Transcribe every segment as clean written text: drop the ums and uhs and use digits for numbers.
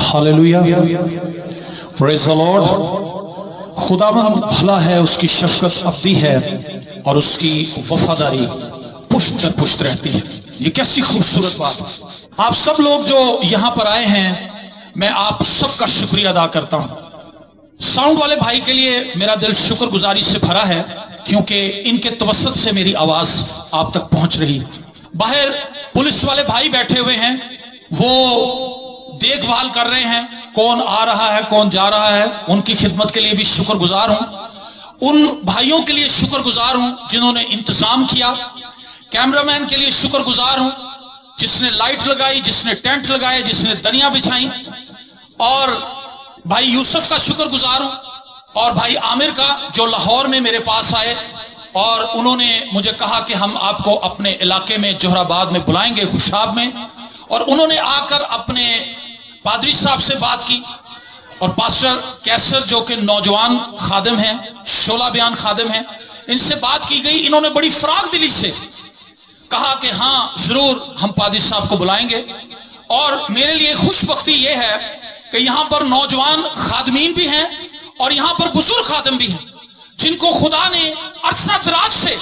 Hallelujah, praise the Lord. खुदावंद भला है, उसकी शफ़क़त अब्दी है और उसकी वफादारी पुश्त दर पुश्त रहती है। ये कैसी खूबसूरत बात है। आप सब लोग जो यहाँ पर आए हैं, मैं आप सबका शुक्रिया अदा करता हूँ। साउंड वाले भाई के लिए मेरा दिल शुक्रगुजारी से भरा है, क्योंकि इनके तवस्सुत से मेरी आवाज आप तक पहुंच रही है। बाहर पुलिस वाले भाई बैठे हुए हैं, वो देखभाल कर रहे हैं कौन आ रहा है कौन जा रहा है। उनकी खिदमत के लिए भी शुक्रगुजार हूं। उन भाइयों के लिए शुक्रगुजार हूं जिन्होंने इंतजाम किया। कैमरामैन के लिए शुक्रगुजार हूं जिसने लाइट लगाई, जिसने टेंट लगाए, जिसने दरिया बिछाई। और भाई यूसुफ का शुक्रगुजार हूं, और भाई आमिर का जो लाहौर में मेरे पास आए और उन्होंने मुझे कहा कि हम आपको अपने इलाके में जोहराबाद में बुलाएंगे, खुशाब में। और उन्होंने आकर अपने पादरी साहब से बात की, और पास्टर कैसर जो कि नौजवान खादिम हैं, शोला बयान खादिम हैं, इनसे बात की गई। इन्होंने बड़ी फराग दिली से कहा कि हाँ जरूर हम पादरी साहब को बुलाएंगे। और मेरे लिए खुशबख्ती यह है कि यहां पर नौजवान खादमीन भी हैं और यहां पर बुजुर्ग खादिम भी हैं, जिनको खुदा ने अरसा दराज से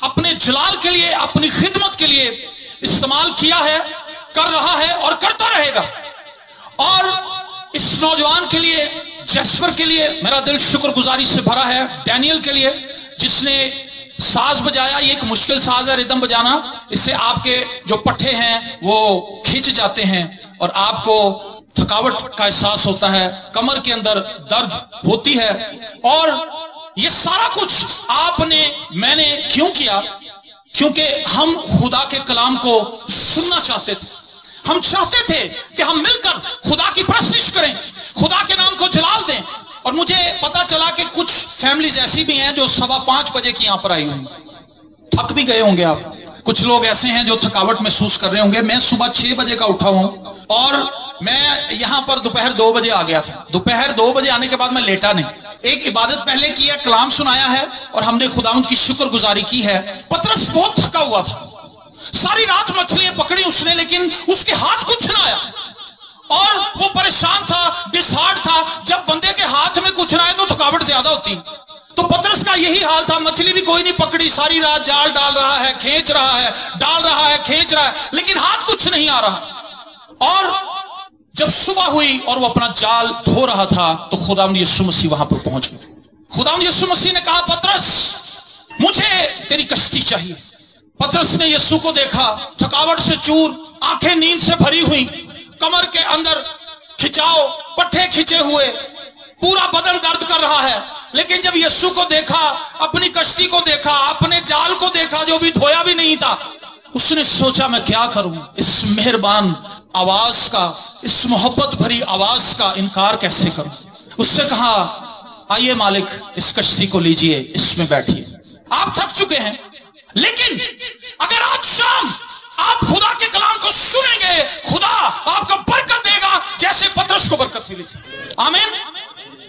अपने जलाल के लिए, अपनी खिदमत के लिए इस्तेमाल किया है, कर रहा है और करता रहेगा। और इस नौजवान के लिए, जैस्पर के लिए मेरा दिल शुक्रगुजारी से भरा है। डैनियल के लिए जिसने साज बजाया, ये एक मुश्किल साज है रिदम बजाना, इससे आपके जो पट्टे हैं वो खिंच जाते हैं और आपको थकावट का एहसास होता है, कमर के अंदर दर्द होती है। और ये सारा कुछ आपने मैंने क्यों किया? क्योंकि हम खुदा के कलाम को सुनना चाहते थे। हम चाहते थे कि हम मिलकर खुदा की परस्तिश करें, खुदा के नाम को जलाल दें। और मुझे पता चला कि कुछ फैमिलीज ऐसी भी हैं जो 5:15 बजे की यहां पर आई हुई, थक भी गए होंगे आप। कुछ लोग ऐसे हैं जो थकावट महसूस कर रहे होंगे। मैं सुबह 6 बजे का उठा हूं और मैं यहां पर दोपहर 2 बजे आ गया था। दोपहर 2 बजे आने के बाद मैं लेटा नहीं, एक इबादत पहले की है, कलाम सुनाया है और हमने खुदावंद की शुक्रगुजारी की है। पतरस बहुत थका हुआ था, सारी रात मछलियां पकड़ी उसने, लेकिन उसके हाथ कुछ ना आया और वो परेशान था, डिसहार्ट था। जब बंदे के हाथ में कुछ ना आए तो थकावट ज्यादा होती। तो पतरस का यही हाल था, मछली भी कोई नहीं पकड़ी, सारी रात जाल डाल रहा है, खींच रहा है, डाल रहा है, खींच रहा है, लेकिन हाथ कुछ नहीं आ रहा। और जब सुबह हुई और वो अपना जाल धो रहा था तो खुदावंद यीशु मसीह वहां पर पहुंच गए। खुदावंद यीशु मसीह ने कहा, पतरस मुझे तेरी कश्ती चाहिए। पतरस ने यीशु को देखा, थकावट से चूर, आंखें नींद से भरी हुई, कमर के अंदर खिंचाव, पट्टे खिंचे हुए, पूरा बदन दर्द कर रहा है। लेकिन जब यीशु को देखा, अपनी कश्ती को देखा, अपने जाल को देखा जो भी धोया भी नहीं था, उसने सोचा मैं क्या करूं, इस मेहरबान आवाज का, इस मोहब्बत भरी आवाज का इनकार कैसे करूं। उससे कहा, आइए मालिक इस कश्ती को लीजिए, इसमें बैठिए। आप थक चुके हैं, लेकिन अगर आज शाम आप खुदा के कलाम को सुनेंगे, खुदा आपको बरकत देगा जैसे पतरस को बरकत मिली थी। आमीन।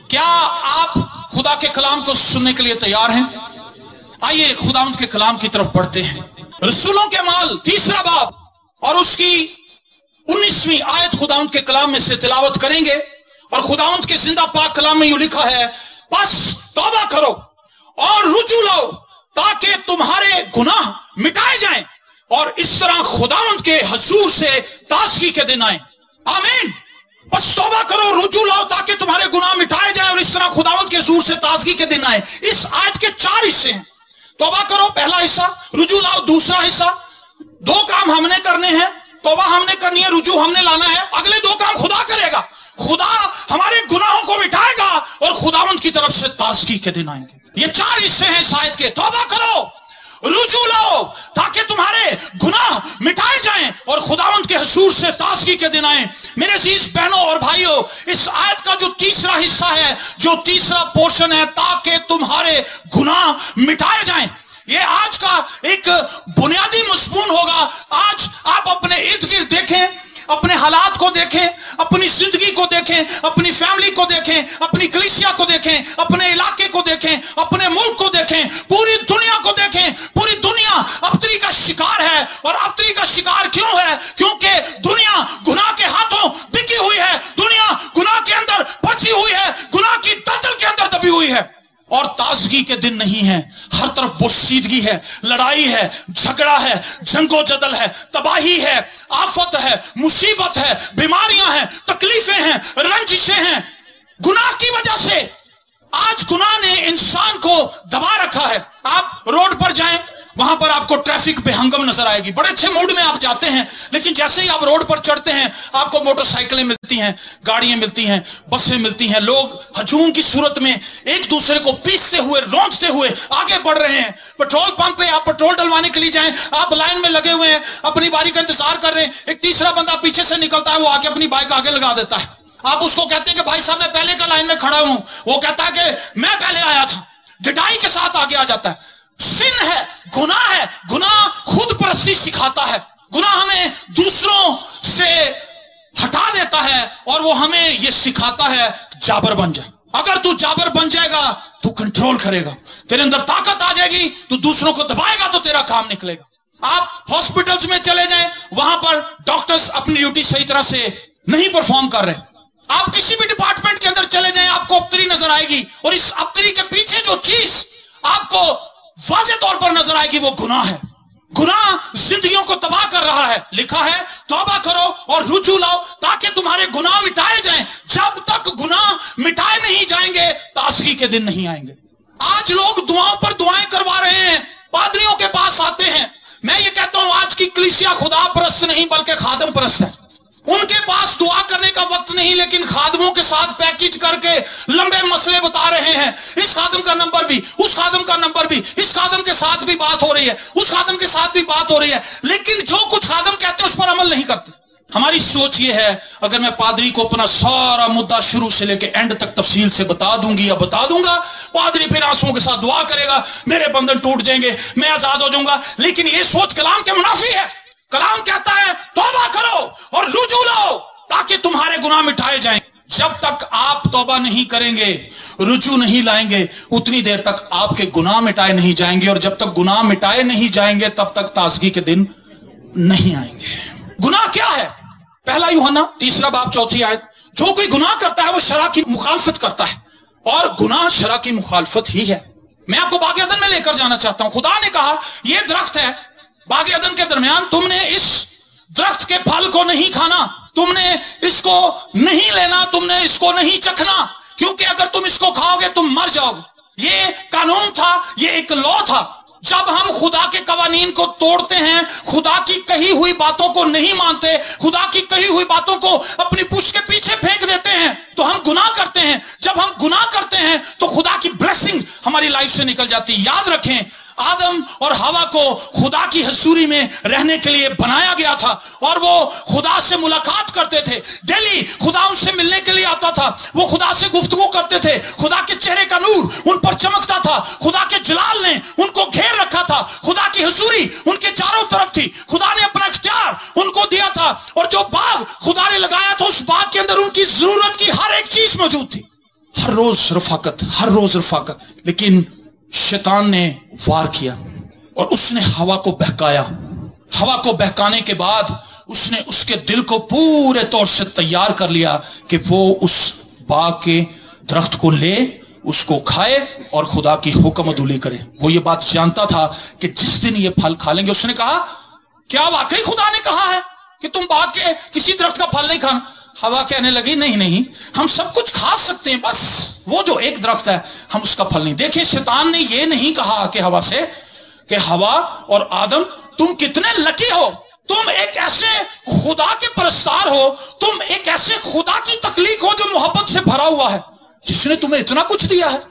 क्या आप खुदा के कलाम को सुनने के लिए तैयार हैं? आइए खुदावंद के कलाम की तरफ बढ़ते हैं। रसूलों के अमाल 3 बाब और उसकी 19वीं आयत खुदावंद के कलाम में से तिलावत करेंगे। और खुदावंद के जिंदा पाक कलाम में यूं लिखा है, बस तौबा करो और रुजू लो ताकि तुम्हारे गुनाह मिटाए जाएं और इस तरह खुदावंद के हजूर से ताजगी के दिन आए। आमीन। बस तौबा करो, रुजू लाओ ताकि तुम्हारे गुनाह मिटाए जाएं और इस तरह खुदावंद के हजूर से ताजगी के दिन आए। इस आयत के 4 हिस्से हैं। तौबा करो पहला हिस्सा, रुजू लाओ दूसरा हिस्सा। 2 काम हमने करने हैं, तौबा हमने करनी है, रुजू हमने लाना है। अगले 2 काम खुदा करेगा। खुदा हमारे गुनाहों को मिटाएगा और खुदावंद की तरफ से ताजगी के दिन आएंगे। ये 4 हिस्से हैं इस आयत के। तौबा करो, रुजू लाओ ताकि तुम्हारे गुनाह मिटाए जाएं और खुदावंद के हजूर से ताजगी के दिन आए। मेरे अजीज बहनों और भाइयों, इस आयत का जो तीसरा हिस्सा है, जो तीसरा पोर्शन है, ताकि तुम्हारे गुनाह मिटाए जाएं, ये आज का एक बुनियादी मज़मून होगा। आज आप अपने इर्द गिर्द देखें, अपने हालात को देखें, अपनी जिंदगी को देखें, अपनी फैमिली को देखें, अपनी कलीसिया को देखें, अपने इलाके को देखें, अपने मुल्क को देखें, पूरी दुनिया को देखें। पूरी दुनिया अबतरी का शिकार है। और अबतरी का शिकार क्यों है? क्योंकि दुनिया गुनाह के हाथों बिकी हुई है, दुनिया ताजगी के दिन नहीं है। हर तरफ बोसीदगी है, लड़ाई है, झगड़ा है, जंगो जदल है, तबाही है, आफत है, मुसीबत है, बीमारियां हैं, तकलीफें हैं, रंजिशें हैं। गुनाह की वजह से आज गुनाह ने इंसान को दबा रखा है। आप रोड पर जाएं, वहां पर आपको ट्रैफिक बेहंगम नजर आएगी, बड़े अच्छे मूड में आप जाते हैं, लेकिन जैसे ही आप रोड पर चढ़ते हैं आपको मोटरसाइकिलें मिलती हैं, गाड़ियां मिलती हैं, बसें मिलती हैं, लोग हजूम की सूरत में एक दूसरे को पीसते हुए, रौंदते हुए आगे बढ़ रहे हैं। पेट्रोल पंप पे आप पेट्रोल डलवाने के लिए जाएं, आप लाइन में लगे हुए हैं, अपनी बारी का इंतजार कर रहे हैं, एक तीसरा बंदा पीछे से निकलता है, वो आके अपनी बाइक आगे लगा देता है। आप उसको कहते हैं कि भाई साहब मैं पहले का लाइन में खड़ा हूं, वो कहता है कि मैं पहले आया था, डिटाई के साथ आगे आ जाता है। सिन है, गुनाह है। गुनाह खुद परस्ती सिखाता है, गुनाह हमें दूसरों से हटा देता है और वो हमें ये सिखाता है जाबर बन जा। अगर तू जाबर बन जाएगा तू कंट्रोल करेगा, तेरे अंदर ताकत आ जाएगी, तू दूसरों को दबाएगा तो तेरा काम निकलेगा। आप हॉस्पिटल्स में चले जाएं, वहां पर डॉक्टर्स अपनी ड्यूटी सही तरह से नहीं परफॉर्म कर रहे। आप किसी भी डिपार्टमेंट के अंदर चले जाएं, आपको अबतरी नजर आएगी, और इस अबतरी के पीछे जो चीज आपको वाज़े तौर पर नजर आएगी वो गुनाह है। गुनाह जिंदगियों को तबाह कर रहा है। लिखा है तौबा करो और रुजू लाओ ताकि तुम्हारे गुनाह मिटाए जाएं। जब तक गुनाह मिटाए नहीं जाएंगे ताजगी के दिन नहीं आएंगे। आज लोग दुआओं पर दुआएं करवा रहे हैं, पादरियों के पास आते हैं। मैं ये कहता हूं आज की कलीसिया खुदा परस्त नहीं बल्कि खादम परस्त है। उनके पास दुआ करने का वक्त नहीं, लेकिन खादमों के साथ पैकेज करके लंबे मसले बता रहे हैं। इस खादम का नंबर भी, उस खादम का नंबर भी, इस खादम के साथ भी बात हो रही है, उस खादम के साथ भी बात हो रही है, लेकिन जो कुछ खादम कहते हैं उस पर अमल नहीं करते। हमारी सोच ये है अगर मैं पादरी को अपना सारा मुद्दा शुरू से लेकर एंड तक तफसील से बता दूंगी या बता दूंगा, पादरी फिर आंसुओं के साथ दुआ करेगा, मेरे बंधन टूट जाएंगे, मैं आजाद हो जाऊंगा। लेकिन ये सोच कलाम के मुनाफी है। कलाम कहता है तौबा करो और रुजू लाओ ताकि तुम्हारे गुनाह मिटाए जाएं। जब तक आप तौबा नहीं करेंगे, रुजू नहीं लाएंगे, उतनी देर तक आपके गुनाह मिटाए नहीं जाएंगे, और जब तक गुनाह मिटाए नहीं जाएंगे तब तक ताजगी के दिन नहीं आएंगे। गुनाह क्या है? पहला यूहन्ना 3 बाब 4 आयत, जो कोई गुनाह करता है वो शरा की मुखालफत करता है, और गुनाह शरा की मुखालफत ही है। मैं आपको बागे अदन में लेकर जाना चाहता हूं। खुदा ने कहा यह दरख्त है, बागे अदन के दरमियान तुमने इस दरख्त के फल को नहीं खाना, तुमने इसको नहीं लेना, तुमने इसको नहीं चखना, क्योंकि अगर तुम इसको खाओगे तुम मर जाओगे। ये कानून था, ये एक लॉ था। जब हम खुदा के कवानीन को तोड़ते हैं, खुदा की कही हुई बातों को नहीं मानते, खुदा की कही हुई बातों को अपनी पुष्ट के पीछे फेंक देते हैं, तो हम गुनाह करते हैं। जब हम गुनाह करते हैं तो खुदा की ब्लेसिंग हमारी लाइफ से निकल जाती है। याद रखें, आदम और हवा को खुदा की हजूरी में रहने के लिए बनाया गया था, और वो खुदा से मुलाकात करते थे। डेली खुदा उनसे मिलने के लिए आता था, वो खुदा से गुफ्तगू करते थे, खुदा के चेहरे का नूर उन पर चमकता था, खुदा के जलाल ने उनको घेर रखा था, खुदा की हजूरी उनके चारों तरफ थी, खुदा ने अपना इख्तियार उनको दिया था, और जो बाग खुदा ने लगाया था उस बाग के अंदर उनकी जरूरत की हर एक चीज मौजूद थी। हर रोज रफाकत, हर रोज रफाकत। लेकिन शैतान ने वार किया और उसने हवा को बहकाया। हवा को बहकाने के बाद उसने उसके दिल को पूरे तौर से तैयार कर लिया कि वो उस बाग के दरख्त को ले, उसको खाए और खुदा की हुक्म अदूली करे। वो ये बात जानता था कि जिस दिन ये फल खा लेंगे, उसने कहा क्या वाकई खुदा ने कहा है कि तुम बाग के किसी दरख्त का फल नहीं खाना? हवा कहने लगी नहीं नहीं, हम सब कुछ खा सकते हैं, बस वो जो एक दरख्त है हम उसका फल नहीं। देखिए, शैतान ने ये नहीं कहा कि हवा से कि हवा और आदम तुम कितने लकी हो, तुम एक ऐसे खुदा के परस्तार हो, तुम एक ऐसे खुदा की तख्लीक हो जो मोहब्बत से भरा हुआ है, जिसने तुम्हें इतना कुछ दिया है।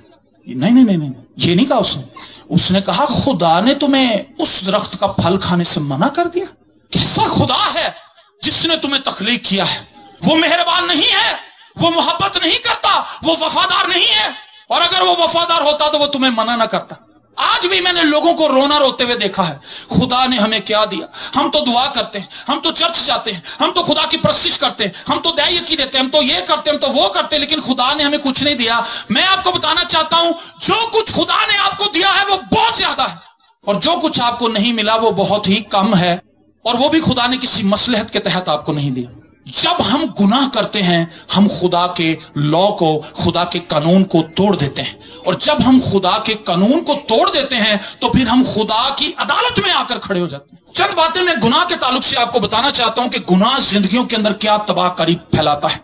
नहीं नहीं नहीं नहीं, ये नहीं कहा उसने। उसने कहा खुदा ने तुम्हें उस दरख्त का फल खाने से मना कर दिया। कैसा खुदा है जिसने तुम्हें तख्लीक किया है? वो मेहरबान नहीं है, वो मोहब्बत नहीं करता, वो वफादार नहीं है, और अगर वो वफादार होता तो वो तुम्हें मना ना करता। आज भी मैंने लोगों को रोना रोते हुए देखा है, खुदा ने हमें क्या दिया? हम तो दुआ करते हैं, हम तो चर्च जाते हैं, हम तो खुदा की परस्तिश करते हैं, हम तो दयायकी देते हैं, हम तो ये करते हैं, हम तो वो करते हैं, लेकिन खुदा ने हमें कुछ नहीं दिया। मैं आपको बताना चाहता हूं, जो कुछ खुदा ने आपको दिया है वो बहुत ज्यादा है, और जो कुछ आपको नहीं मिला वो बहुत ही कम है, और वो भी खुदा ने किसी मसलहत के तहत आपको नहीं दिया। जब हम गुनाह करते हैं हम खुदा के लॉ को, खुदा के कानून को तोड़ देते हैं, और जब हम खुदा के कानून को तोड़ देते हैं तो फिर हम खुदा की अदालत में आकर खड़े हो जाते हैं। चंद बातें मैं गुनाह के ताल्लुक से आपको बताना चाहता हूं कि गुनाह जिंदगियों के अंदर क्या तबाहकारी फैलाता है।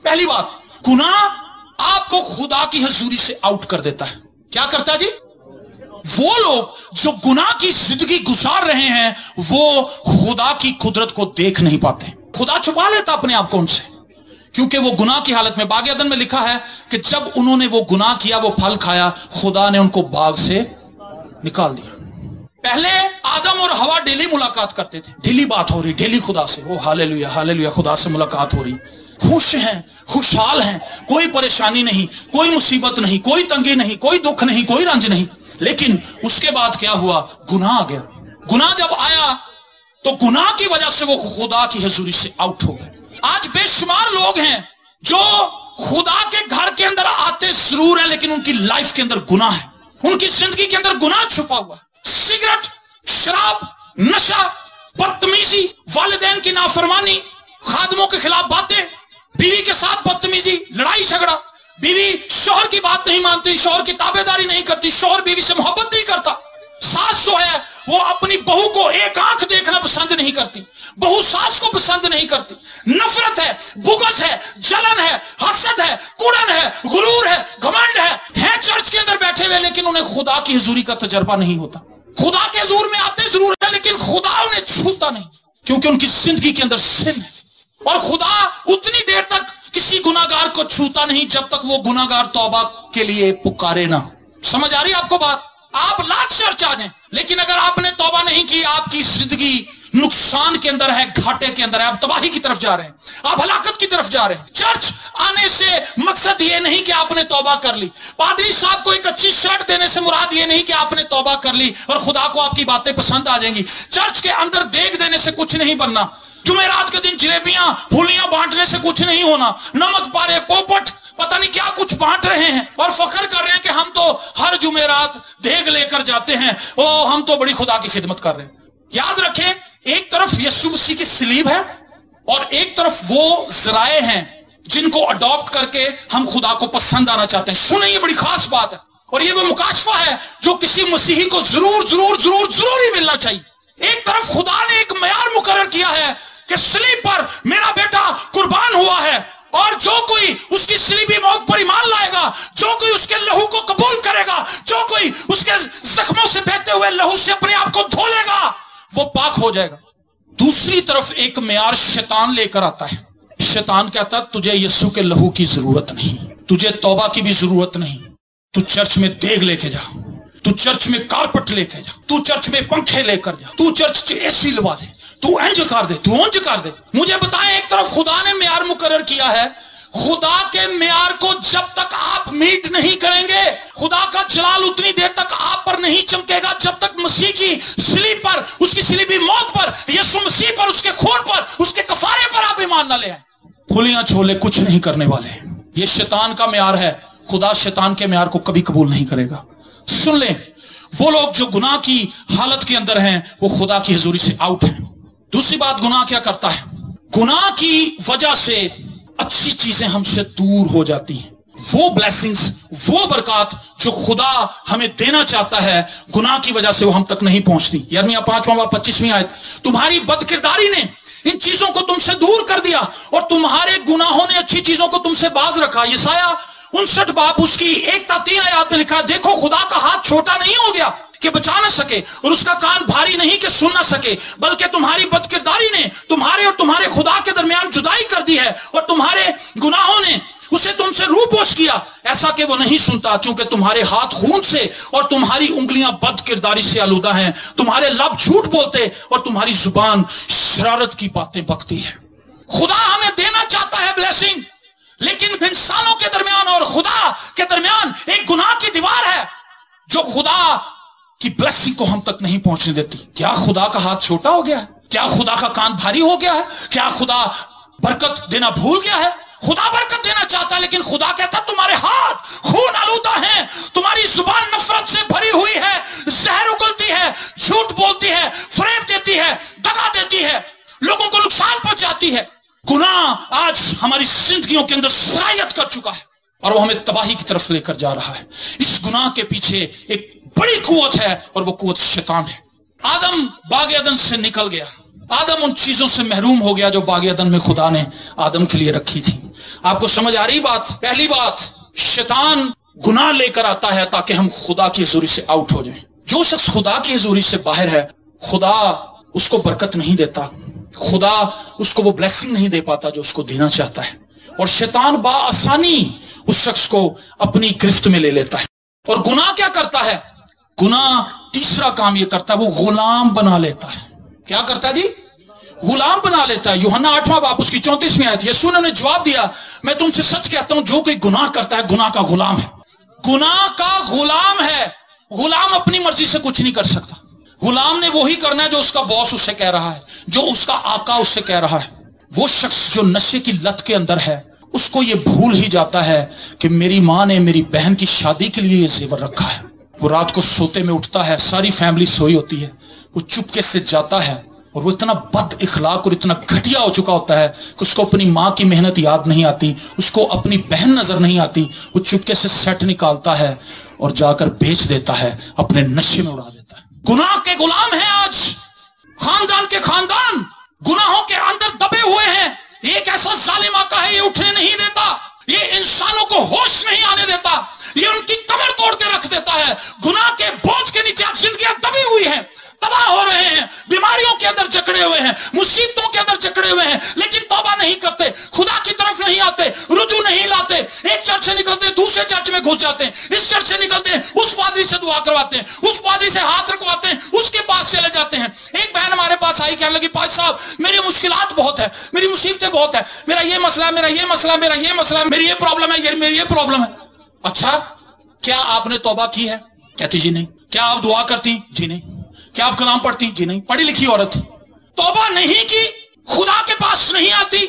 पहली बात, गुनाह आपको खुदा की हजूरी से आउट कर देता है। क्या करता है जी? वो लोग जो गुनाह की जिंदगी गुजार रहे हैं वो खुदा की कुदरत को देख नहीं पाते। खुदा छुपा लेता अपने आप को उनसे, क्योंकि वो गुनाह की हालत में, बाग अदन में लिखा है कि जब उन्होंने वो गुनाह किया, वो फल खाया, खुदा ने उनको बाग से निकाल दिया। पहले आदम और हवा डेली मुलाकात करते थे, डेली बात हो रही, डेली खुदा से, वो हालेलुया हालेलुया, खुदा से मुलाकात हो रही, खुश हैं, खुशहाल हैं, कोई परेशानी नहीं, कोई मुसीबत नहीं, कोई तंगी नहीं, कोई दुख नहीं, कोई रंज नहीं। लेकिन उसके बाद क्या हुआ? गुनाह आ गया। गुनाह जब आया तो गुनाह की वजह से वो खुदा की हजूरी से आउट हो गए। आज बेशुमार लोग हैं जो खुदा के घर के अंदर आते जरूर है, लेकिन उनकी लाइफ के अंदर गुनाह है, उनकी जिंदगी के अंदर गुनाह छुपा हुआ है। सिगरेट, शराब, नशा, बदतमीजी, वालिदैन की नाफरमानी, खादमों के खिलाफ बातें, बीवी के साथ बदतमीजी, लड़ाई झगड़ा, बीवी शौहर की बात नहीं मानती, शौहर की ताबेदारी नहीं करती, शौहर बीवी से मोहब्बत नहीं करता, सास जो है वो अपनी बहू को एक आंख देखना पसंद नहीं करती, बहू सास को पसंद नहीं करती, नफरत है, बुग़्ज़ है, जलन है, हसद है, कुड़न है, गुरूर है, घमंड है चर्च के अंदर बैठे हुए, लेकिन उन्हें खुदा की हुजूरी का तजर्बा नहीं होता। खुदा के हुजूर में आते जरूर है, लेकिन खुदा उन्हें छूता नहीं, क्योंकि उनकी जिंदगी के अंदर सिन है। और खुदा उतनी देर तक किसी गुनाहगार को छूता नहीं जब तक वो गुनाहगार तौबा के लिए पुकारे ना। समझ आ रही है आपको बात? आप लाख चर्च आ जाएं, लेकिन अगर आपने तौबा नहीं की, आपकी जिंदगी नुकसान के अंदर है, घाटे के अंदर है, आप तबाही की तरफ जा रहे हैं, आप हलाकत की तरफ जा रहे हैं। चर्च आने से मकसद ये नहीं कि आपने तौबा कर ली, पादरी साहब को एक अच्छी शर्ट देने से मुराद ये नहीं कि आपने तौबा कर ली और खुदा को आपकी बातें पसंद आ जाएंगी। चर्च के अंदर देख देने से कुछ नहीं बनना, जुमेरात के दिन जलेबियां फूलियां बांटने से कुछ नहीं होना, नमक पारे पोपट पता नहीं क्या कुछ बांट रहे हैं और फख्र कर रहे हैं कि हम तो हर जुमेरात देग लेकर जाते हैं, ओ हम तो बड़ी खुदा की खिदमत कर रहे हैं। याद रखें, एक तरफ यीशु मसीह की सलीब है और एक तरफ वो जराए हैं जिनको अडॉप्ट करके हम खुदा को पसंद आना चाहते हैं। सुने, ये बड़ी खास बात है, और ये वो मुकाशफा है जो किसी मसीही को जरूर जरूर जरूर जरूर ही मिलना चाहिए। एक तरफ खुदा ने एक मयार मुकर्रर किया है कि सलीब पर मेरा बेटा कुर्बान हुआ है, और जो कोई उसकी सलीबी मौत पर ईमान लाएगा, जो कोई उसके लहू को कबूल करेगा, जो कोई उसके जख्मों से बहते हुए लहू से अपने आप को धो लेगा, वो पाक हो जाएगा। दूसरी तरफ एक मेयार शैतान लेकर आता है। शैतान कहता है तुझे यीशु के लहू की जरूरत नहीं, तुझे तौबा की भी जरूरत नहीं, तू चर्च में देग लेके जा, तू चर्च में कारपेट लेके जा, तू चर्च में पंखे लेकर जा, तू चर्च से एसी लगा दे, तू इंज कर दे, तू उंज कर दे। मुझे बताएं, एक तरफ खुदा ने मेयार मुकर्रर किया है, खुदा के मेयार को जब तक आप मीट नहीं करेंगे, खुदा का जलाल उतनी देर तक आप पर नहीं चमकेगा जब तक मसीह की सलीब पर, उसकी सलीबी मौत पर, यीशु मसीह पर, उसके खून पर, उसके कफारे पर आप ईमान न ले आए। फुलियां छोले कुछ नहीं करने वाले, ये शैतान का मेयार है। खुदा शैतान के मेयार को कभी कबूल नहीं करेगा। सुन ले, वो लोग जो गुनाह की हालत के अंदर हैं वो खुदा की हुजूरी से आउट हैं। दूसरी बात, गुनाह क्या करता है? गुनाह की वजह से अच्छी चीजें हमसे दूर हो जाती हैं। वो ब्लेसिंग्स, वो बरकत जो खुदा हमें देना चाहता है, गुनाह की वजह से वो हम तक नहीं पहुंचती। यिर्मयाह 5:25 आयत, तुम्हारी बदकिरदारी ने इन चीजों को तुमसे दूर कर दिया और तुम्हारे गुनाहों ने अच्छी चीजों को तुमसे बाज रखा। यशायाह 59 बाब उसकी 1-3 आयत में लिखा, देखो खुदा का हाथ छोटा नहीं हो गया कि बचा न सके और उसका कान भारी नहीं कि सुन न सके, बल्कि तुम्हारी बदकिरदारी ने तुम्हारे और तुम्हारे खुदा के दरमियान जुदाई कर दी है और तुम्हारे गुनाहों ने उसे तुमसे रूपोश किया, ऐसा कि वो नहीं सुनता, क्योंकि तुम्हारे हाथ खून से और तुम्हारी उंगलियां बदकिरदारी से आलूदा हैं, तुम्हारे लब झूठ बोलते और तुम्हारी जुबान शरारत की बातें बकती है। खुदा हमें देना चाहता है ब्लेसिंग, लेकिन इंसानों के दरमियान और खुदा के दरमियान एक गुनाह की दीवार है जो खुदा की ब्लेसिंग को हम तक नहीं पहुंचने देती। क्या खुदा का हाथ छोटा हो गया है? क्या खुदा का कान भारी हो गया है? क्या खुदा बरकत देना भूल गया है? खुदा बरकत देना चाहता है, लेकिन खुदा कहता तुम्हारे हाथ खून आलूदा हैं, तुम्हारी जुबान नफरत से भरी हुई है, जहर उगलती है, झूठ बोलती है, फरेब देती है, दगा देती है, लोगों को नुकसान पहुंचाती है। गुनाह आज हमारी जिंदगियों के अंदर सरायत कर चुका है और वो हमें तबाही की तरफ लेकर जा रहा है। इस गुनाह के पीछे एक बड़ी कुव्वत है और वो कुव्वत शैतान है। आदम बाग अदन से निकल गया, आदम उन चीजों से महरूम हो गया जो बाग अदन में खुदा ने आदम के लिए रखी थी। आपको समझ आ रही बात? पहली बात, शैतान गुनाह लेकर आता है ताकि हम खुदा की हजूरी से आउट हो जाएं। जो शख्स खुदा की हजूरी से बाहर है, खुदा उसको बरकत नहीं देता, खुदा उसको वो ब्लेसिंग नहीं दे पाता जो उसको देना चाहता है, और शैतान बाआसानी उस शख्स को अपनी गिरफ्त में ले लेता है। और गुनाह क्या करता है? गुनाह तीसरा काम ये करता है, वो गुलाम बना लेता है। क्या करता है जी? गुलाम बना लेता है। यूहन्ना 8वां बाब उसकी 34वीं आयत, यीशु ने जवाब दिया, मैं तुमसे सच कहता हूं, जो कोई गुनाह करता है गुनाह का गुलाम है। गुनाह का गुलाम है। गुलाम अपनी मर्जी से कुछ नहीं कर सकता। गुलाम ने वही करना है जो उसका बॉस उसे कह रहा है, जो उसका आका उससे कह रहा है। वो शख्स जो नशे की लत के अंदर है, उसको ये भूल ही जाता है कि मेरी माँ ने मेरी बहन की शादी के लिए ये जेवर रखा है। वो रात को सोते में उठता है, सारी फैमिली सोई होती है, वो चुपके से जाता है और वो इतना बद इखलाक और इतना घटिया हो चुका होता है कि उसको अपनी माँ की मेहनत याद नहीं आती, उसको अपनी बहन नजर नहीं आती। वो चुपके से सेट निकालता है और जाकर बेच देता है, अपने नशे में उड़ा देता है। गुनाह के गुलाम है आज खानदान के खानदान, गुनाहों के अंदर दबे हुए हैं। एक ऐसा जालिम आका है, ये उठने नहीं देता, ये इंसानों को होश नहीं आने देता, ये उनकी कमर तोड़ के रख देता है। गुनाह के बोझ के नीचे जिंदगियां दबी हुई हैं, तबाह हो रहे हैं, बीमारियों के अंदर जकड़े हुए हैं, मुसीबतों के अंदर जकड़े हुए हैं, लेकिन तौबा नहीं करते, खुदा की तरफ नहीं आते, रुजू नहीं लाते। एक चर्च से निकलते हैं, दूसरे चर्च में घुस जाते हैं, इस चर्च से निकलते हैं, उस पादरी से दुआ करवाते हैं, उस पादरी से हाथ रखवाते हैं, उसके पास चले जाते हैं। एक बहन हमारे पास आई, कहने लगी, पाज साहब मेरी मुश्किलात बहुत है, मेरी मुसीबतें बहुत है, मेरा ये मसला, मेरा ये मसला, मेरा ये मसला, मेरी ये प्रॉब्लम है, मेरी ये प्रॉब्लम है। अच्छा, क्या आपने तौबा की है? कहती जी नहीं। क्या आप दुआ करती? जी नहीं। क्या आप कलाम पढ़ती? जी नहीं। पढ़ी लिखी औरत। तौबा नहीं की, खुदा के पास नहीं आती,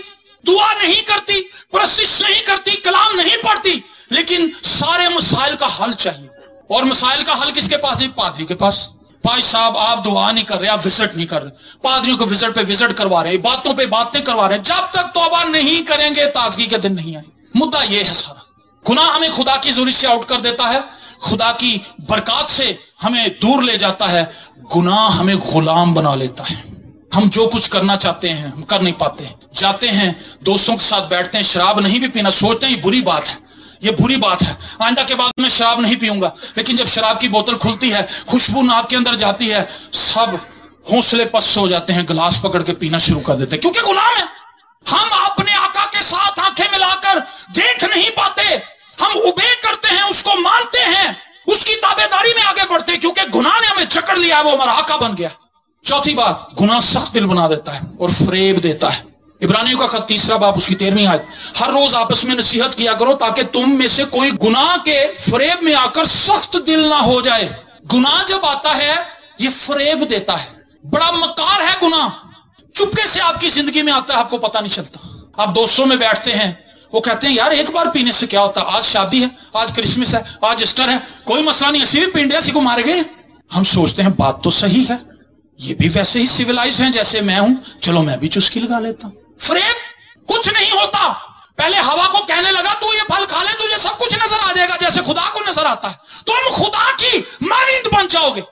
दुआ नहीं करती, परस्तिश नहीं करती, कलाम नहीं पढ़ती, लेकिन सारे मसाइल का हल चाहिए। और मसाइल का हल किसके पास है? पादरी के पास। भाई साहब आप दुआ नहीं कर रहे, आप विजिट नहीं कर रहे, पादरियों को विजिट पे विजिट करवा रहे हैं, बातों पे बातें करवा रहे हैं। जब तक तौबा नहीं करेंगे ताजगी के दिन नहीं आए। मुद्दा यह है सारा। गुनाह हमें खुदा की ज़रूरत से आउट कर देता है, खुदा की बरकत से हमें दूर ले जाता है। गुनाह हमें गुलाम बना लेता है। हम जो कुछ करना चाहते हैं हम कर नहीं पाते हैं। जाते हैं दोस्तों के साथ बैठते हैं, शराब नहीं भी पीना, सोचते हैं ये बुरी बात है, ये बुरी बात है, आइंदा के बाद मैं शराब नहीं पीऊंगा। लेकिन जब शराब की बोतल खुलती है, खुशबू नाक के अंदर जाती है, सब हौसले पस्त हो जाते हैं, गिलास पकड़ के पीना शुरू कर देते हैं, क्योंकि गुलाम है। हम अपने आका के साथ आंखें मिलाकर देख नहीं पाते, हम उबे करते हैं, उसको मानते हैं, उसकी ताबेदारी में आगे बढ़ते हैं, क्योंकि गुनाह ने हमें जकड़ लिया है, वो हमारा आका बन गया। चौथी बात, गुनाह सख्त दिल बना देता है और फरेब देता है। इब्रानियों का खत 3 बाब उसकी 13वीं आयत, हर रोज आपस में नसीहत किया करो ताकि तुम में से कोई गुनाह के फरेब में आकर सख्त दिल ना हो जाए। गुनाह जब आता है ये फरेब देता है, बड़ा मकार है गुनाह, चुपके से आपकी जिंदगी में आता है, आपको पता नहीं चलता। आप दोस्तों में बैठते हैं, वो कहते हैं यार एक बार पीने से क्या होता, आज शादी है, आज क्रिसमस है, आज ईस्टर है, कोई मसला नहीं, ऐसे भी पिंडे ऐसी को मारे गए। हम सोचते हैं बात तो सही है, ये भी वैसे ही सिविलाइज हैं जैसे मैं हूं, चलो मैं भी चुस्की लगा लेता हूं। फरेब, कुछ नहीं होता। पहले हवा को कहने लगा तू ये फल खा ले, तुझे सब कुछ नजर आ जाएगा जैसे खुदा को नजर आता है, तुम खुदा की मानिंद बन जाओगे।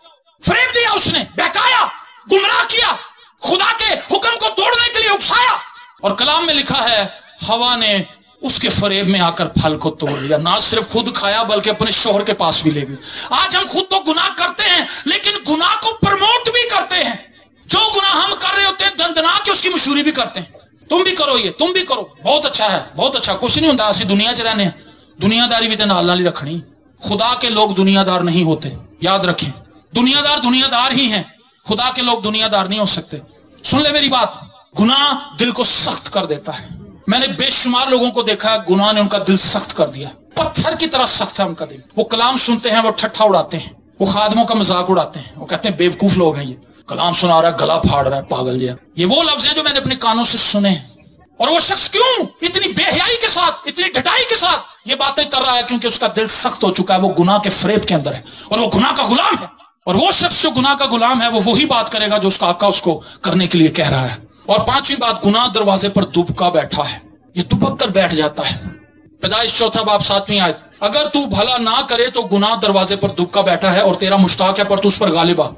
फरेब दिया उसने, बहकाया, गुमराह किया, खुदा के हुक्म को तोड़ने के लिए उकसाया। और कलाम में लिखा है हवा ने उसके फरेब में आकर फल को तोड़ लिया, ना सिर्फ खुद खाया बल्कि अपने शोहर के पास भी ले गई। आज हम खुद तो गुनाह करते हैं लेकिन गुनाह को प्रमोट भी करते हैं। जो गुनाह हम कर रहे होते हैं दंदना के उसकी मशहूरी भी करते हैं, तुम भी करो, ये तुम भी करो, बहुत अच्छा है, बहुत अच्छा, कुछ नहीं होता, असि दुनिया च रहने, दुनियादारी भी तो नाल नाल ही रखनी। खुदा के लोग दुनियादार नहीं होते, याद रखें, दुनियादार दुनियादार ही हैं, खुदा के लोग दुनियादार नहीं हो सकते। सुन ले मेरी बात, गुनाह दिल को सख्त कर देता है। मैंने बेशुमार लोगों को देखा है, गुनाह ने उनका दिल सख्त कर दिया, पत्थर की तरह सख्त है उनका दिल। वो कलाम सुनते हैं, वो ठट्ठा उड़ाते हैं, वो खादमों का मजाक उड़ाते हैं, वो कहते हैं बेवकूफ लोग हैं, ये कलाम सुना रहा है, गला फाड़ रहा है, पागल जिया। ये वो लफ्ज हैं जो मैंने अपने कानों से सुने हैं। और वो शख्स क्यों इतनी बेहयाई के साथ, इतनी ढटाई के साथ ये बातें कर रहा है? क्योंकि उसका दिल सख्त हो चुका है, वो गुनाह के फरेब के अंदर है और वो गुनाह का गुलाम है। और वो शख्स जो गुनाह का गुलाम है वो वही बात करेगा जो उसका आका उसको करने के लिए कह रहा है। और पांचवी बात, गुनाह दरवाजे पर दुबका बैठा है, ये दुबक कर बैठ जाता है। पैदाइश 4 बाब 7वीं आयत, अगर तू भला ना करे तो गुनाह दरवाजे पर दुबका बैठा है और तेरा मुश्ताक है पर तू उस पर गालिब आ।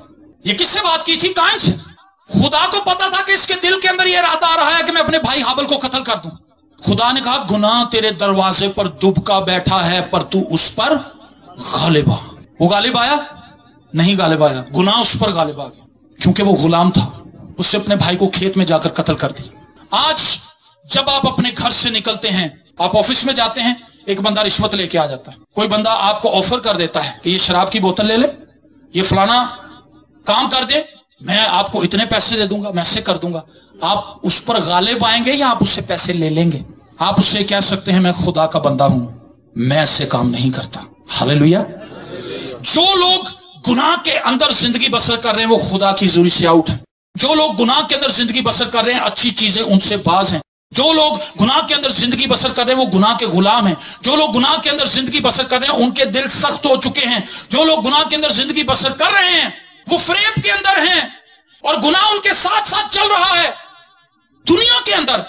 ये किससे बात की थी? कायन से। खुदा को पता था कि इसके दिल के अंदर ये इरादा आ रहा है कि मैं अपने भाई हाबिल को कत्ल कर दूं। खुदा ने कहा गुनाह तेरे दरवाजे पर दुबका बैठा है पर तू उस पर गालिब आ। वो गालिब आया? नहीं गालिब आया। गुनाह उस पर गालिब आ गया क्योंकि वो गुलाम था। उससे अपने भाई को खेत में जाकर कत्ल कर दी। आज जब आप अपने घर से निकलते हैं, आप ऑफिस में जाते हैं, एक बंदा रिश्वत लेके आ जाता है। कोई बंदा आपको ऑफर कर देता है कि ये शराब की बोतल ले ले, ये फलाना काम कर दे, मैं आपको इतने पैसे दे दूंगा, मैं ऐसे कर दूंगा। आप उस पर गालिब आएंगे या आप उससे पैसे ले लेंगे? आप उससे कह सकते हैं मैं खुदा का बंदा हूं, मैं ऐसे काम नहीं करता। हालेलुया। जो लोग गुनाह के अंदर जिंदगी बसर कर रहे हैं वो खुदा की जुरी से आउट है। जो लोग गुनाह के अंदर जिंदगी बसर कर रहे हैं अच्छी चीजें उनसे बाज हैं। जो लोग गुनाह के अंदर जिंदगी बसर कर रहे हैं वो गुनाह के गुलाम हैं। जो लोग गुनाह के अंदर जिंदगी बसर कर रहे हैं उनके दिल सख्त हो चुके हैं। जो लोग गुनाह के अंदर जिंदगी बसर कर रहे हैं वो फरेब के अंदर हैं और गुनाह उनके साथ साथ चल रहा है। दुनिया के अंदर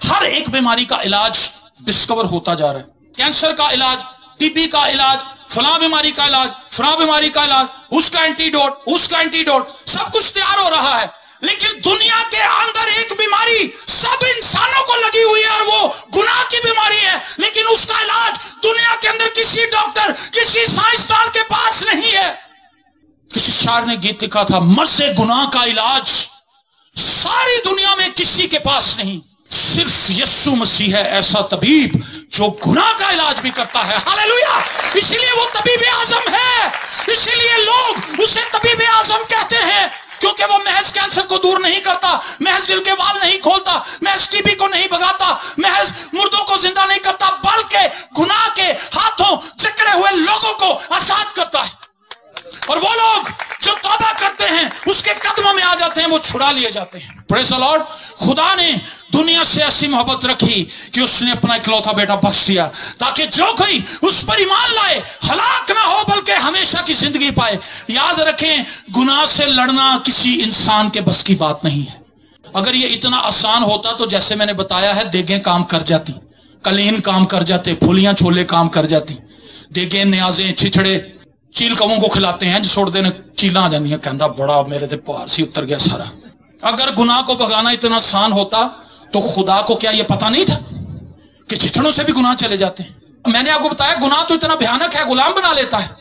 हर एक बीमारी का इलाज डिस्कवर होता जा रहा है। कैंसर का इलाज, टीबी का इलाज, फलां बीमारी का इलाज, फलां बीमारी का इलाज, उसका एंटीडोट, सब कुछ तैयार हो रहा है। लेकिन दुनिया के अंदर एक बीमारी सब इंसानों को लगी हुई है और वो गुनाह की बीमारी है। लेकिन उसका इलाज दुनिया के अंदर किसी डॉक्टर, किसी साइंसदान के पास नहीं है। किसी शायर ने गीत लिखा था, मर्ज़े गुनाह का इलाज सारी दुनिया में किसी के पास नहीं, सिर्फ यीशु मसीह है ऐसा तबीब जो गुनाह का इलाज भी करता है। हालेलुया। इसीलिए वो तबीब आजम है, इसीलिए लोग उसे तबीब आजम कहते हैं, क्योंकि वो महज कैंसर को दूर नहीं करता, महज दिल के वाल नहीं खोलता, महज टीबी को नहीं भगाता, महज मुर्दों को जिंदा नहीं करता, बल्कि गुनाह के हाथों जकड़े हुए लोगों को आजाद करता है। और वो लोग जो तौबा करते हैं उसके कदमों में आ जाते हैं, वो छुड़ा लिए जाते हैं। Praise the Lord. खुदा ने दुनिया से ऐसी मोहब्बत रखी कि उसने अपना इकलौता बेटा बख्श दिया ताकि जो कोई उस पर ईमान लाए हलाक ना हो बल्कि हमेशा की जिंदगी पाए। याद रखें, गुनाह से लड़ना किसी इंसान के बस की बात नहीं है। अगर ये इतना आसान होता तो जैसे मैंने बताया है, देगें काम कर जाती, कलीन काम कर जाते, फुलियां छोले काम कर जाती, देगें न्याजें छिछड़े चील कवों को खिलाते हैं, छोड़ देने चीला आ जाती, कहता बड़ा मेरे ते भार सी उतर गया सारा। अगर गुनाह को भगाना इतना आसान होता तो खुदा को क्या ये पता नहीं था कि छिछड़ों से भी गुनाह चले जाते हैं? मैंने आपको बताया गुनाह तो इतना भयानक है, गुलाम बना लेता है।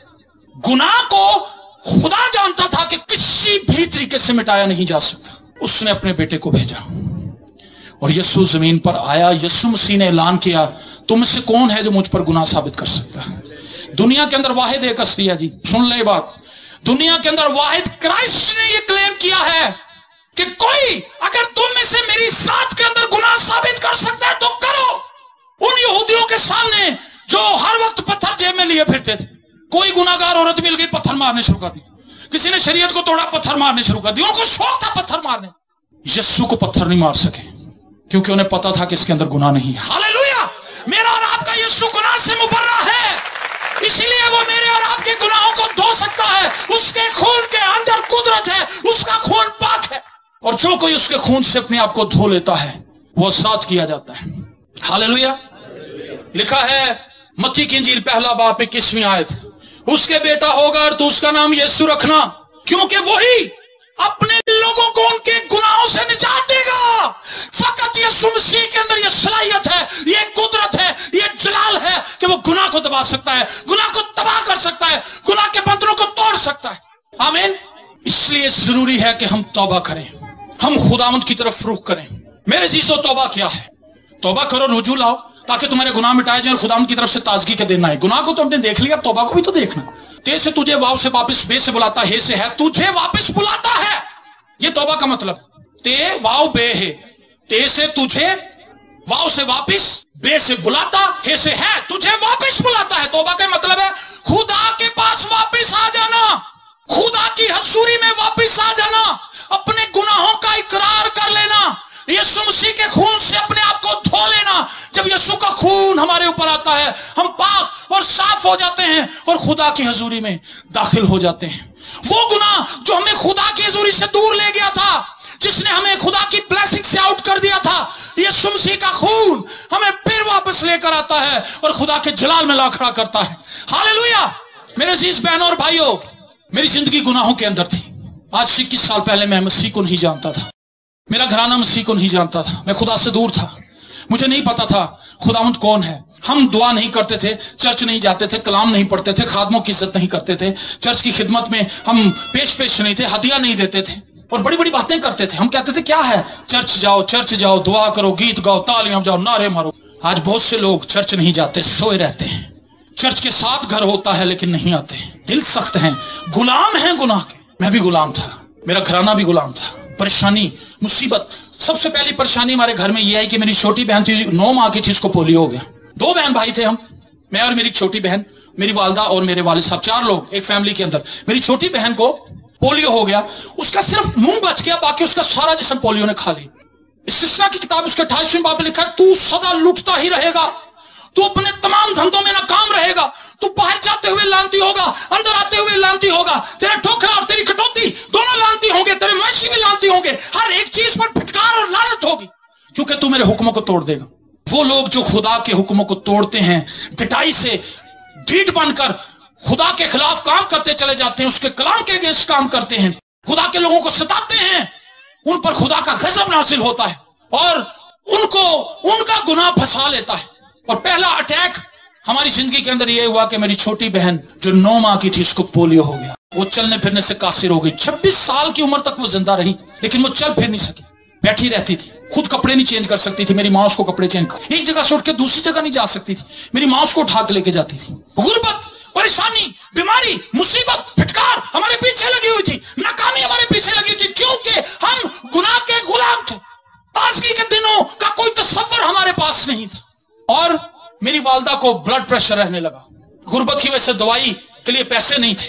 गुनाह को खुदा जानता था कि किसी भी तरीके से मिटाया नहीं जा सकता। उसने अपने बेटे को भेजा और यीशु जमीन पर आया। यीशु मसीह ने ऐलान किया, तुम में से कौन है जो मुझ पर गुनाह साबित कर सकता है? दुनिया के अंदर वाहिद एक हस्ती है जी, सुन ले बात, दुनिया के अंदर वाहिद क्राइस्ट ने यह क्लेम किया है कि कोई अगर तुम में से मेरी जात के अंदर गुनाह साबित कर सकता है तो करो। उन यहूदियों के सामने जो हर वक्त पत्थर जेब में लिए फिरते थे, कोई गुनाहगार औरत मिल गई, पत्थर मारने शुरू कर दी। किसी ने शरीयत को तोड़ा, पत्थर मारने शुरू कर दी। उनको शौक था पत्थर मारने। यीशु को पत्थर नहीं मार सके क्योंकि उन्हें पता था कि इसके अंदर गुनाह नहीं है। हालेलुया। मेरा और आपका यीशु गुनाह से मुबर्रा है, इसीलिए वो मेरे और आपके गुनाहों को धो सकता है। उसके खून के अंदर कुदरत है, उसका खून पाक है और जो कोई उसके खून से अपने आप को धो लेता है वो आजाद किया जाता है। हालेलुया। लिखा है मत्ती की इंजील 1 बाब 21वीं आयत, उसके बेटा होगा और तू उसका नाम यीशु रखना क्योंकि वही अपने लोगों को उनके गुनाहों से निजात देगा। फकत यीशु मसीह के अंदर यह सलाहियत है, यह कुदरत है, यह जलाल है कि वो गुनाह को दबा सकता है, गुनाह को तबाह कर सकता है, गुनाह के बंधनों को तोड़ सकता है। आमीन। इसलिए जरूरी है कि हम तौबा करें, हम खुदावंद की तरफ रुख करें। मेरे जीसो तौबा क्या है? तौबा करो, रुजू लाओ ताकि तुम्हारे गुनाह मिटाए जाए। खुदावंद की तरफ से ताजगी के दिन आए। गुनाह को तो हमने देख लिया, तौबा को भी तो देखना। ते से तुझे वाव से वापस, बे से बुलाता, हे से है, तुझे वापस बुलाता है। ये तौबा का मतलब। ते वाव बे है, ते से तुझे, वाव से वापस, बे से बुलाता, हे से है, तुझे वापस बुलाता है। तौबा का मतलब है खुदा के पास वापस आ जाना, खुदा की हजूरी में वापस आ जाना, अपने गुनाहों का इकरार कर लेना, यीशु मसीह के खून से अपने आप को धो लेना। जब यीशु का खून हमारे ऊपर आता है हम पाक और साफ हो जाते हैं और खुदा की हजूरी में दाखिल हो जाते हैं। वो गुनाह जो हमें खुदा की हजूरी से दूर ले गया था, जिसने हमें खुदा की ब्लेसिंग से आउट कर दिया था, यीशु मसीह का खून हमें फिर वापस लेकर आता है और खुदा के जलाल में ला खड़ा करता है। हालेलुया। मेरे अजीज बहनों और भाइयों, मेरी जिंदगी गुनाहों के अंदर थी। आज से 21 साल पहले मैं मसीह को नहीं जानता था, मेरा घराना मसीह को नहीं जानता था, मैं खुदा से दूर था, मुझे नहीं पता था खुदावंद कौन है। हम दुआ नहीं करते थे, चर्च नहीं जाते थे, कलाम नहीं पढ़ते थे, खादमों की इज्जत नहीं करते थे, चर्च की खिदमत में हम पेश नहीं थे, हदिया नहीं देते थे और बड़ी बड़ी बातें करते थे। हम कहते थे क्या है, चर्च जाओ, दुआ करो, गीत गाओ, तालियां बजाओ, नारे मारो। आज बहुत से लोग चर्च नहीं जाते, सोए रहते हैं। चर्च के साथ घर होता है लेकिन नहीं आते, दिल सख्त हैं, गुलाम हैं गुनाह के। मैं भी गुलाम था, मेरा घराना भी गुलाम था। परेशानी, मुसीबत, सबसे पहली परेशानी हमारे घर में यह है कि मेरी छोटी बहन थी, 9 माह की थी, उसको पोलियो हो गया। 2 बहन भाई थे हम, मैं और मेरी छोटी बहन, मेरी वालदा और मेरे वालिद साहब, 4 लोग एक फैमिली के अंदर। मेरी छोटी बहन को पोलियो हो गया, उसका सिर्फ मुंह बच गया, बाकी उसका सारा जिस्म पोलियो ने खा लिया। इस्तिस्ना की किताब उसके 28वें बाब में लिखा है, तू सदा लुटता ही रहेगा, तू अपने तमाम धंधों में नाकाम रहेगा, तू बाहर जाते हुए लानती होगा, अंदर आते हुए लानती होगा, तेरा ठोकरा और तेरी कटौती दोनों लानती होंगे, तेरे मवेशी भी लानती होंगे, हर एक चीज पर फिटकार और लानत होगी, क्योंकि तू मेरे हुक्मों को तोड़ देगा। वो लोग जो खुदा के हुक्मों को तोड़ते हैं, डटाई से ढीठ बनकर खुदा के खिलाफ काम करते चले जाते हैं, उसके कलाम के अगेंस्ट काम करते हैं, खुदा के लोगों को सताते हैं, उन पर खुदा का गजब नाजिल होता है और उनको उनका गुनाह फंसा लेता है। और पहला अटैक हमारी जिंदगी के अंदर यह हुआ कि मेरी छोटी बहन जो 9 माह की थी, उसको पोलियो हो गया। वो चलने फिरने से कासिर हो गई। 26 साल की उम्र तक वो जिंदा रही, लेकिन वो चल फिर नहीं सकी, बैठी रहती थी, खुद कपड़े नहीं चेंज कर सकती थी। मेरी माँ उसको कपड़े चेंज कर, एक जगह से उठ के दूसरी जगह नहीं जा सकती थी, मेरी माँ उसको उठा के लेके जाती थी। गुर्बत, परेशानी, बीमारी, मुसीबत, फिटकार हमारे पीछे लगी हुई थी, नाकामी हमारे पीछे लगी हुई थी, क्योंकि हम गुनाह के गुलाम थे। ताजगी के दिनों का कोई तस्वर हमारे पास नहीं था। और मेरी वालदा को ब्लड प्रेशर रहने लगा, गुर्बत की वजह से दवाई के लिए पैसे नहीं थे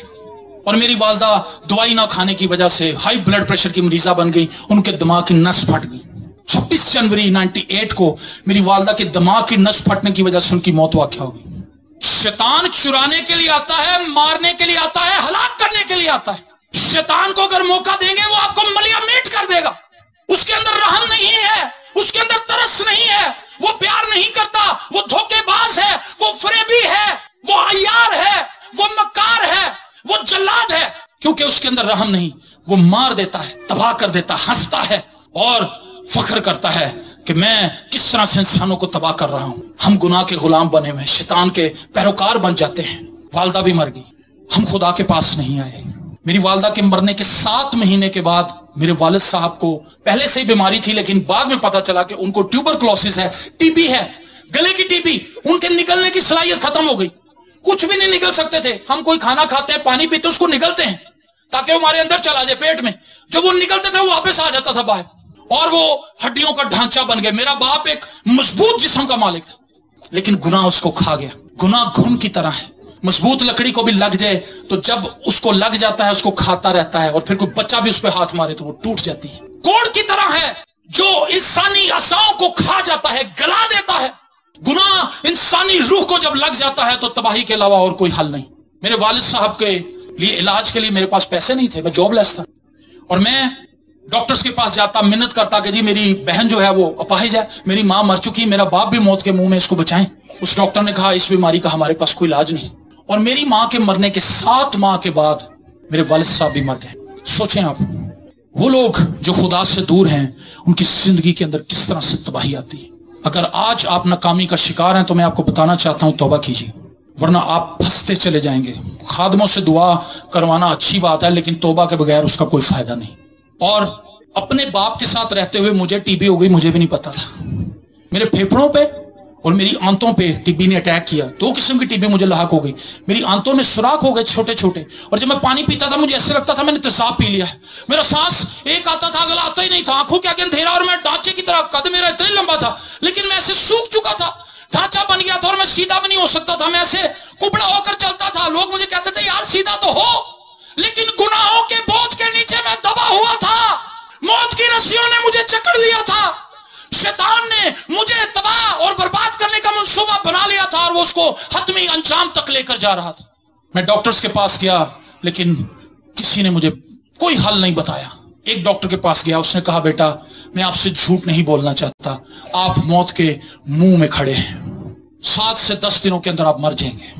और मेरी वालदा दवाई ना खाने की वजह से हाई ब्लड प्रेशर की मरीजा बन गई, उनके दिमाग की नस फट गई। 26 जनवरी 98 को मेरी वालदा के दिमाग की नस फटने की वजह से उनकी मौत वाक़या हो गई। शैतान चुराने के लिए आता है, मारने के लिए आता है, हलाक करने के लिए आता है। शैतान को अगर मौका देंगे वो आपको मलिया मेट कर देगा। उसके अंदर रहम नहीं है, उसके अंदर तरस नहीं है, वो प्यार नहीं करता, वो धोखेबाज है, वो फरेबी है, वो अय्यार है, वो मक्कार है, वो जल्लाद है, क्योंकि उसके अंदर रहम नहीं। वो मार देता है, तबाह कर देता है, हंसता है और फख्र करता है कि मैं किस तरह से इंसानों को तबाह कर रहा हूं। हम गुनाह के गुलाम बने हुए, शैतान के पैरोकार बन जाते हैं। वालदा भी मर गई, हम खुदा के पास नहीं आए। मेरी वालदा के मरने के 7 महीने के बाद मेरे वालिद साहब को पहले से ही बीमारी थी, लेकिन बाद में पता चला कि उनको ट्यूबरक्लोसिस है, टीबी है, गले की टीबी। उनके निकलने की सलाहियत खत्म हो गई, कुछ भी नहीं निकल सकते थे। हम कोई खाना खाते हैं, पानी पीते, उसको निगलते हैं ताकि वो हमारे अंदर चला जाए पेट में। जब वो निकलते थे वो वापस आ जाता था बाहर और वो हड्डियों का ढांचा बन गया। मेरा बाप एक मजबूत जिस्म का मालिक था, लेकिन गुनाह उसको खा गया। गुनाह घुन की तरह है, मजबूत लकड़ी को भी लग जाए तो जब उसको लग जाता है उसको खाता रहता है, और फिर कोई बच्चा भी उस पर हाथ मारे तो वो टूट जाती है। कोड़ की तरह है जो इंसानी आशाओं को खा जाता है, गला देता है। गुनाह इंसानी रूह को जब लग जाता है तो तबाही के अलावा और कोई हल नहीं। मेरे वालिद साहब के लिए इलाज के लिए मेरे पास पैसे नहीं थे, मैं जॉबलेस था और मैं डॉक्टर्स के पास जाता, मिन्नत करता कि जी मेरी बहन जो है वो अपाहिज है, मेरी माँ मर चुकी, मेरा बाप भी मौत के मुंह में, इसको बचाएं। उस डॉक्टर ने कहा इस बीमारी का हमारे पास कोई इलाज नहीं। और मेरी माँ के मरने के 7 माह के बाद मेरे वालिद साहब भी मर गए। सोचें आप, वो लोग जो खुदा से दूर हैं उनकी जिंदगी के अंदर किस तरह से तबाही आती है। अगर आज आप नाकामी का शिकार हैं तो मैं आपको बताना चाहता हूं तौबा कीजिए, वरना आप फंसते चले जाएंगे। खादमों से दुआ करवाना अच्छी बात है, लेकिन तौबा के बगैर उसका कोई फायदा नहीं। और अपने बाप के साथ रहते हुए मुझे टीबी हो गई, मुझे भी नहीं पता था। मेरे फेफड़ों पे और मेरी आंतों पे टीबी ने अटैक किया। 2 किस्म की टीबी मुझे लाक हो गई। मेरी आंतों में सुराख हो गए छोटे छोटे, और जब मैं पानी पीता था मुझे ऐसे लगता था मैंने तेजाब पी लिया है। मेरा सांस एक आता था, अगला आता ही नहीं था। आंखों के आगे अंधेरा और मैं ढांचे की तरह, कद मेरा इतना लंबा था लेकिन मैं ऐसे सूख चुका था, ढांचा बन गया था और मैं सीधा भी नहीं हो सकता था। मैं ऐसे कुबड़ा होकर चलता था। लोग मुझे कहते थे यार सीधा तो हो, लेकिन गुनाहों के बोझ के नीचे मैं दबा हुआ था। मौत की रस्सियों ने मुझे जकड़ लिया था। शैतान ने मुझे तबाह और बर्बाद करने का मंसूबा बना लिया था और वो उसको हतमी अंजाम तक लेकर जा रहा था। मैं डॉक्टर्स के पास गया, लेकिन किसी ने मुझे कोई हल नहीं बताया। एक डॉक्टर के पास गया, उसने कहा बेटा मैं आपसे झूठ नहीं बोलना चाहता, आप मौत के मुंह में खड़े हैं, 7 से 10 दिनों के अंदर आप मर जाएंगे,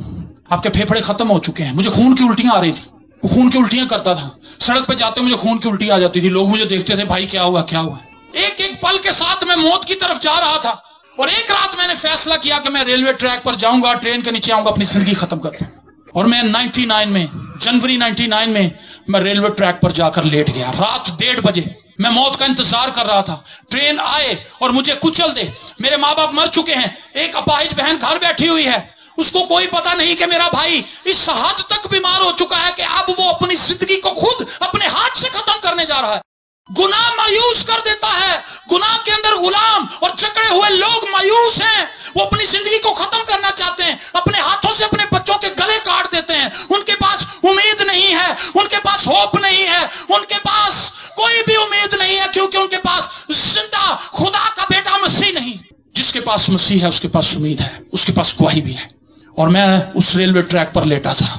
आपके फेफड़े खत्म हो चुके हैं। मुझे खून की उल्टियां आ रही थी, वो खून की उल्टियां करता था, सड़क पे जाते मुझे खून की उल्टी आ जाती थी, लोग मुझे देखते थे भाई क्या हुआ क्या हुआ। एक एक पल के साथ मैं मौत की तरफ जा रहा था। और एक रात मैंने फैसला किया कि मैं रेलवे ट्रैक पर जाऊंगा, ट्रेन के नीचे आऊंगा, अपनी जिंदगी खत्म कर दूं। और मैं 99 में, जनवरी 99 में मैं रेलवे ट्रैक पर जाकर लेट गया। रात 1:30 बजे मैं मौत का इंतजार कर रहा था, ट्रेन आए और मुझे कुचल दे। मेरे माँ बाप मर चुके हैं, एक अपाहिज बहन घर बैठी हुई है, उसको कोई पता नहीं कि मेरा भाई इस हद तक बीमार हो चुका है कि अब वो अपनी जिंदगी को खुद अपने हाथ से खत्म करने जा रहा है। गुनाह मायूस कर देता है, गुनाह के अंदर गुलाम और जकड़े हुए लोग मायूस हैं, वो अपनी जिंदगी को खत्म करना चाहते हैं, अपने हाथों से अपने बच्चों के गले काट देते हैं। उनके पास उम्मीद नहीं है, उनके पास होप नहीं है, उनके पास कोई भी उम्मीद नहीं है, क्योंकि उनके पास जिंदा खुदा का बेटा मसीह नहीं। जिसके पास मसीह है उसके पास उम्मीद है, उसके पास गवाही भी है। और मैं उस रेलवे ट्रैक पर लेटा था,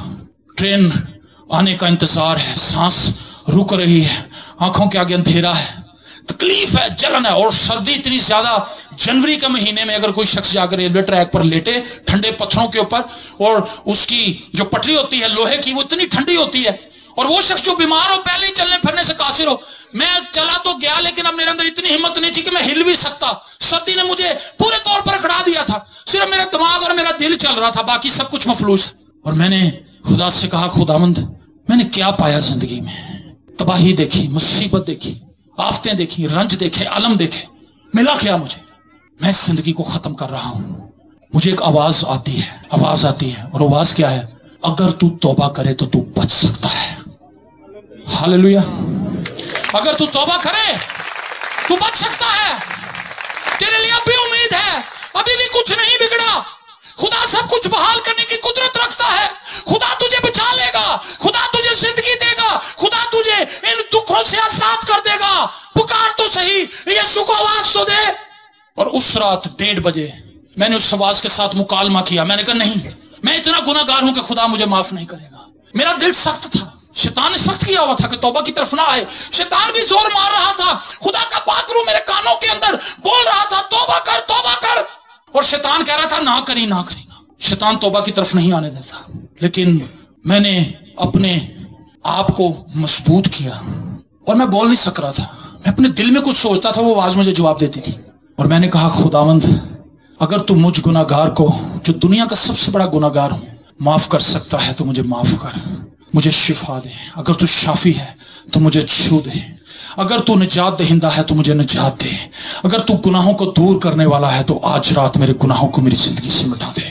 ट्रेन आने का इंतजार है, सांस रुक रही है, आंखों के आगे अंधेरा है, तकलीफ है, जलन है, और सर्दी इतनी ज्यादा। जनवरी के महीने में अगर कोई शख्स जाकर रेलवे ट्रैक पर लेटे ठंडे पत्थरों के ऊपर, और उसकी जो पटरी होती है लोहे की वो इतनी ठंडी होती है, और वो शख्स जो बीमार हो, पहले ही चलने फिरने से कासिर हो। मैं चला तो गया, लेकिन अब मेरे अंदर इतनी हिम्मत नहीं थी कि मैं हिल भी सकता। सर्दी ने मुझे पूरे तौर पर खड़ा दिया था, सिर्फ मेरा दिमाग और मेरा दिल चल रहा था, बाकी सब कुछ मफलूस। और मैंने खुदा से कहा, खुदावंद मैंने क्या पाया जिंदगी में? तबाही देखी, मुसीबत देखी, आफतें देखी, रंज देखे, अलम देखे, मिला क्या मुझे? मैं इस जिंदगी को खत्म कर रहा हूं। मुझे एक आवाज आती है, आवाज आती है, और आवाज क्या है? अगर तू तौबा करे तो तू बच सकता है। हालेलुया। अगर तू तौबा करे तू बच सकता है, तेरे लिए अभी उम्मीद है, अभी भी कुछ नहीं बिगड़ा। खुदा सब कुछ बहाल करने की कुदरत रखता है। खुदा तुझे बचा लेगा, खुदा तुझे जिंदगी देगा, खुदा तुझे इन दुखों से आजाद कर देगा। पुकार तो सही, यीशु को आवाज तो दे। और उस रात 1:30 बजे मैंने उस आवाज के साथ मुकालमा किया। मैंने कहा नहीं, मैं इतना गुनाहगार हूं कि खुदा मुझे माफ नहीं करेगा। मेरा दिल सख्त था, शैतान ने सख्त किया हुआ था कि तौबा की तरफ ना आए। शैतान भी जोर मार रहा था, खुदा का पाक रूह मेरे कानों के अंदर बोल रहा था, तौबा कर, तौबा कर। और शैतान कह रहा था ना करी ना करी ना। शैतान तौबा की तरफ नहीं आने देता, लेकिन मैंने अपने आप को मजबूत किया और मैं बोल नहीं सक रहा था। मैं अपने दिल में कुछ सोचता था, वो आवाज मुझे जवाब देती थी। और मैंने कहा, खुदावंद अगर तू मुझ गुनाहगार को, जो दुनिया का सबसे बड़ा गुनाहगार हूं, माफ कर सकता है तो मुझे माफ कर, मुझे शिफा दे। अगर तू शाफी है तो मुझे छू दे, अगर तू निजात दहिंदा है तो मुझे निजात दे, अगर तू गुनाहों को दूर करने वाला है तो आज रात मेरे गुनाहों को मेरी जिंदगी से मिटा दे।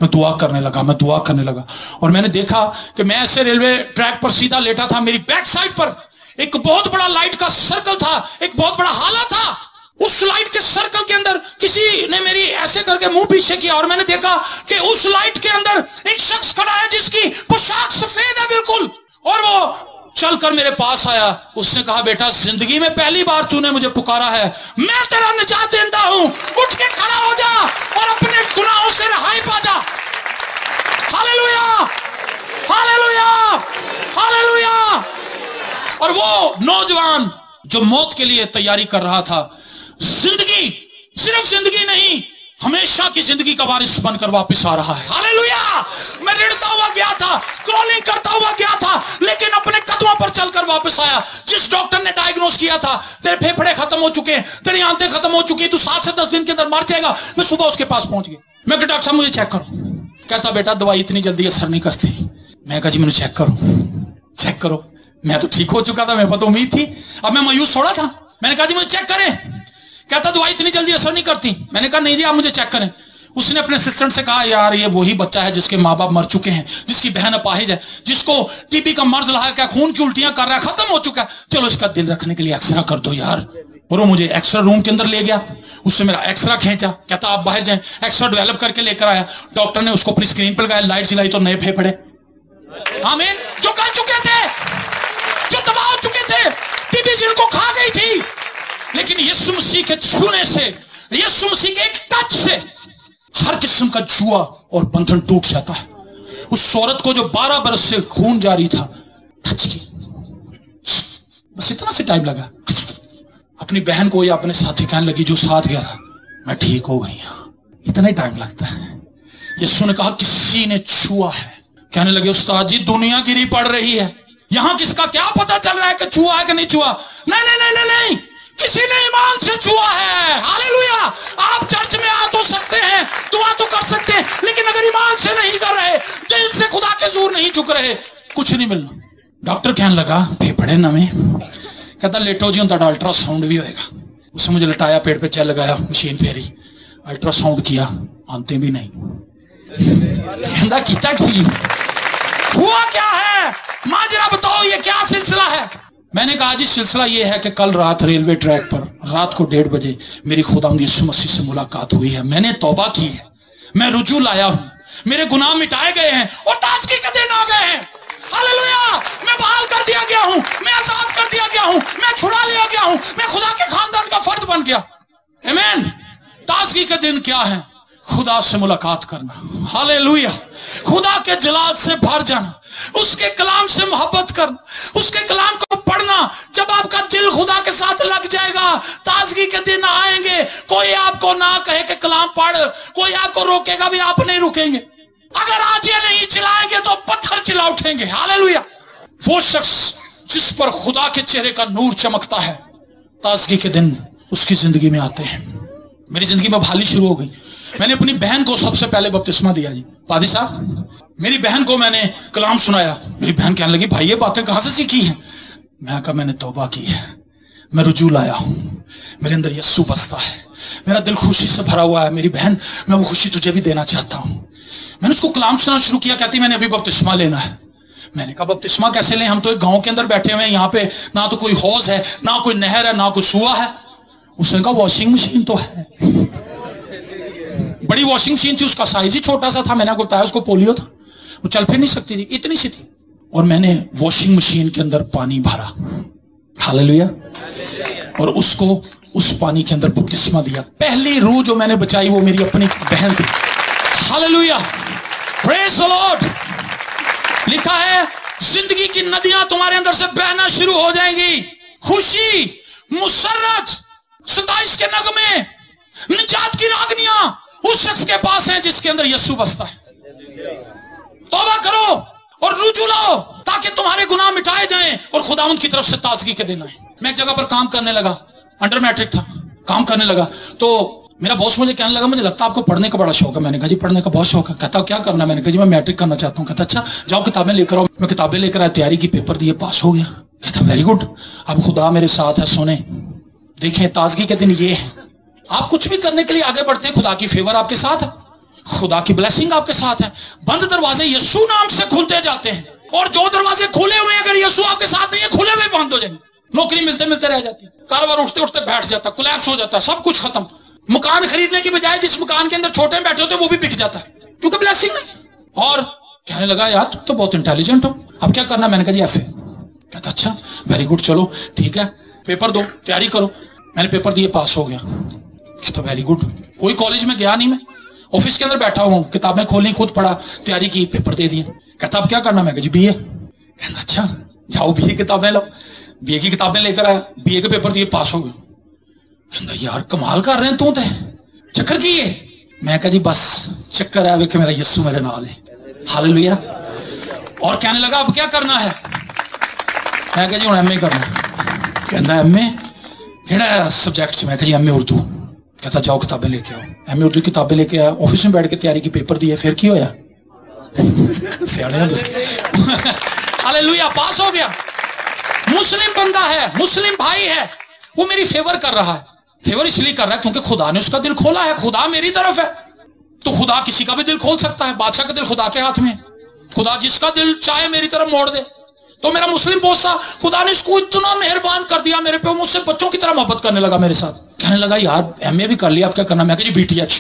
मैं दुआ करने लगा, मैं दुआ करने लगा, और मैंने देखा कि मैं ऐसे रेलवे ट्रैक पर सीधा लेटा था। मेरी बैक साइड पर एक बहुत बड़ा लाइट का सर्कल था, एक बहुत बड़ा हाला था। उस लाइट के सर्कल के अंदर किसी ने मेरी ऐसे करके मुंह पीछे किया, और मैंने देखा कि उस लाइट के अंदर एक शख्स खड़ा है जिसकी पोशाक सफेद है बिल्कुल। और वो चलकर मेरे पास आया, उसने कहा, बेटा जिंदगी में पहली बार तूने मुझे पुकारा है, मैं तेरा निजात देता हूं, उठ के खड़ा हो जा और अपने गुनाहों से रहाई पा जा। Hallelujah, hallelujah, hallelujah. और वो नौजवान जो मौत के लिए तैयारी कर रहा था, जिंदगी, सिर्फ जिंदगी नहीं, हमेशा की जिंदगी का वारिस बनकर वापस आ रहा है। हालेलुया। मैं रिड़ता हुआ गया था, क्रॉलिंग करता हुआ गया था, लेकिन अपने कदमों पर चलकर वापस आया। जिस डॉक्टर ने डायग्नोस किया था, तेरे फेफड़े खत्म हो चुके हैं, तेरी आंतें खत्म हो चुकी है, तू 7 से 10 दिन के अंदर मर जाएगा, मैं सुबह उसके पास पहुंच गया। मैं कहा, डॉक्टर साहब मुझे चेक करो। कहता, बेटा दवाई इतनी जल्दी असर नहीं करती। मैं कहा, जी मैंने चेक करो, चेक करो। मैं तो ठीक हो चुका था, मेरे को तो उम्मीद थी, अब मैं मायूस थोड़ा था। मैंने कहा, जी मुझे चेक करें। कहता, दवाई इतनी जल्दी असर नहीं करती। मैंने कहा, नहीं जी आप मुझे चेक करें। उसने अपने असिस्टेंट से कहा, यार ये वही बच्चा है जिसके माँ बाप मर चुके हैं, जिसकी बहन अपाहिज है, जिसको टीबी का मर्ज लगा क्या, खून की उल्टियां कर रहा है, खत्म हो चुका है, चलो इसका दिल रखने के लिए एक्सरा कर दो यार। और वो मुझे एक्सरा रूम के अंदर ले गया, उससे मेरा एक्सरा खींचा, कहता आप बाहर जाएं। एक्सरा डेवलप करके लेकर आया, डॉक्टर ने उसको अपनी स्क्रीन पर लगाया, लाइट जलाई तो नए फेफड़े। आमीन। जो कर चुके थे, जो तबाह हो चुके थे, टीबी जिनको खा गई थी, लेकिन यीशु मसीह के छूने से, यीशु मसीह के एक टच से हर किस्म का जुआ और बंधन टूट जाता है। उस औरत को जो 12 बरस से खून जारी था, टच की, बस बस इतना से टाइम लगा। अपनी बहन को या अपने साथी कहने लगी जो साथ गया था, मैं ठीक हो गई। इतना ही टाइम लगता है। यीशु ने कहा किसी ने छुआ है। कहने लगे उस्ताद जी दुनिया गिरी पड़ रही है, यहां किसका क्या पता चल रहा है कि छुआ है कि नहीं छुआ? नहीं नहीं नहीं नहीं नहीं, किसी ने ईमान से छुआ है। हालेलुया। आप चर्च में आ तो सकते हैं, दुआ तो कर सकते हैं, लेकिन अगर ईमान से नहीं कर रहे, दिल से खुदा के हुजूर नहीं झुक रहे, कुछ नहीं मिलना। डॉक्टर कहने लगा फेफड़े नमे, कहता लेटो जी उनका अल्ट्रासाउंड भी होएगा। उसने मुझे लटाया, पेट पे चल लगाया, मशीन फेरी, अल्ट्रासाउंड किया, आंते भी नहीं। कहता किता की हुआ क्या है? माजरा बताओ, ये क्या सिलसिला है? मैंने कहा जी सिलसिला ये है कि कल रात रेलवे ट्रैक पर रात को 1:30 बजे मेरी खुदावंद यीशु मसीह से मुलाकात हुई है। मैंने तौबा की है, मैं रुजू लाया हूं, मेरे गुनाह मिटाए गए हैं और ताजगी के दिन आ गए हैं। हालेलुया। मैं बहाल कर दिया गया हूं, मैं आजाद कर दिया गया हूं, मैं छुड़ा लिया गया हूं, मैं खुदा के खानदान का फर्द बन गया। आमीन। ताजगी के दिन क्या है? खुदा से मुलाकात करना। हालेलुया। खुदा के जलाल से भर जाना, उसके कलाम से मोहब्बत करना, उसके कलाम को पढ़ना। जब आपका दिल खुदा के साथ लग जाएगा, ताजगी के दिन आएंगे। कोई आपको ना कहे कि कलाम पढ़, कोई आपको रोकेगा भी, आप नहीं रुकेंगे। अगर आज ये नहीं चिल्लाएंगे तो पत्थर चिल्ला उठेंगे। हालेलुया। वो शख्स जिस पर खुदा के चेहरे का नूर चमकता है, ताजगी के दिन उसकी जिंदगी में आते हैं। मेरी जिंदगी में बहाली शुरू हो गई। मैंने अपनी बहन को सबसे पहले बपतिस्मा दिया जी। पादी साहब, मेरी बहन को मैंने कलाम सुनाया। मेरी बहन कहने लगी भाई ये बातें कहां से सीखी हैं? मैं कहा मैंने तौबा की है, मैं रुजू लाया हूं, मेरे अंदर यीशु बसता है, मेरा दिल खुशी से भरा हुआ है। मेरी बहन, मैं वो खुशी तुझे भी देना चाहता हूं। मैंने उसको कलाम सुनाना शुरू किया। कहती मैंने अभी बपतिस्मा लेना है। मैंने कहा बपतिस्मा कैसे लें? हम तो एक गांव के अंदर बैठे हुए हैं, यहाँ पे ना तो कोई हौज है, ना कोई नहर है, ना कोई सुआ है। उसने कहा वॉशिंग मशीन तो है। बड़ी वॉशिंग मशीन थी, उसका साइज ही छोटा सा था। मैंने आपको बताया उसको पोलियो था, वो चल फिर नहीं सकती थी, इतनी सी थी। और मैंने वॉशिंग मशीन के अंदर पानी भरा। हालेलुया। और उसको उस पानी के अंदर बपतिस्मा दिया। पहली रूह जो मैंने बचाई वो मेरी अपनी बहन थी। हालेलुया। Praise the Lord. लिखा है जिंदगी की नदियां तुम्हारे अंदर से बहना शुरू हो जाएंगी। खुशी, मुसर्रत, सताइश के नगमे, निजात की रागनियां उस शख्स के पास हैं जिसके अंदर यीशु बसता है। तौबा करो और रुजू लाओ ताकि तुम्हारे गुनाह मिटाए जाएं और खुदावंद की तरफ से ताजगी के दिन आए। मैं एक जगह पर काम करने लगा, अंडर मैट्रिक था, काम करने लगा। तो मेरा बॉस मुझे कहने लगा मुझे लगता है आपको पढ़ने का बड़ा शौक है। मैंने कहा जी पढ़ने का बहुत शौक है। कहता क्या करना? मैंने कहा जी मैं मैट्रिक करना चाहता हूँ। कहता अच्छा जाओ किताबें लेकर आओ। मैं किताबें लेकर आया, तैयारी की, पेपर दिए, पास हो गया। कहता वेरी गुड, अब खुदा मेरे साथ है। सुने देखें ताजगी के दिन ये है, आप कुछ भी करने के लिए आगे बढ़ते हैं, खुदा की फेवर आपके साथ है, खुदा की ब्लेसिंग आपके साथ है। बंद दरवाजे यीशु नाम से खुलते जाते हैं, और जो दरवाजे खुले हुए हैं अगर यीशु आपके साथ नहीं है, खुले हुए बंद हो जाएंगे। नौकरी मिलते मिलते रह जाती है, कारोबार उठते उठते बैठ जाता है, कोलैप्स हो जाता है, सब कुछ खत्म। मकान खरीदने की बजाय जिस मकान के अंदर छोटे बैठे होते हैं वो भी बिक जाता है, क्योंकि ब्लेसिंग नहीं। और कहने लगा यार तुम तो बहुत इंटेलिजेंट हो, अब क्या करना? मैंने कहा जी FA। कहता अच्छा वेरी गुड, चलो ठीक है, पेपर दो, तैयारी करो। मैंने पेपर दिए, पास हो गया। कहता वेरी गुड। कोई कॉलेज में गया नहीं, मैं ऑफिस के अंदर बैठा हुआ हूँ, किताबें खोली, खुद पढ़ा, तैयारी की, पेपर दे दिए। कहता अब क्या करना? मैं कहा जी BA। कहता अच्छा जाओ BA किताबें लो। BA की किताबें लेकर आया, BA के पेपर दिए, पास हो गए। कहता यार कमाल कर रहे हैं तू, चक्कर की है? मैं कहा जी बस चक्कर है कि मेरा यीशु मेरे नाल है। हालेलुया। और कहने लगा अब क्या करना है? मैं कहा जी हुण MA करना। कहता MA केड़ा सब्जेक्ट? मैं कहा जी MA उर्दू। कहता जाओ किताबें लेके आओ। MA उर्दू किताबें लेके आया, ऑफिस में बैठ के तैयारी की, पेपर दिए, फिर की होया? हालेलुया, पास हो गया। मुस्लिम बंदा है, मुस्लिम भाई है, वो मेरी फेवर कर रहा है। फेवर इसलिए कर रहा है क्योंकि खुदा ने उसका दिल खोला है, खुदा मेरी तरफ है। तो खुदा किसी का भी दिल खोल सकता है, बादशाह का दिल खुदा के हाथ में। खुदा जिसका दिल चाहे मेरी तरफ मोड़ दे। तो मेरा मुस्लिम दोस्त था, खुदा ने इसको इतना मेहरबान कर दिया मेरे पे, मुझसे बच्चों की तरह मोहब्बत करने लगा मेरे साथ। कहने लगा यार MA भी कर लिया, अब क्या करना? मैं कहा जी BTH।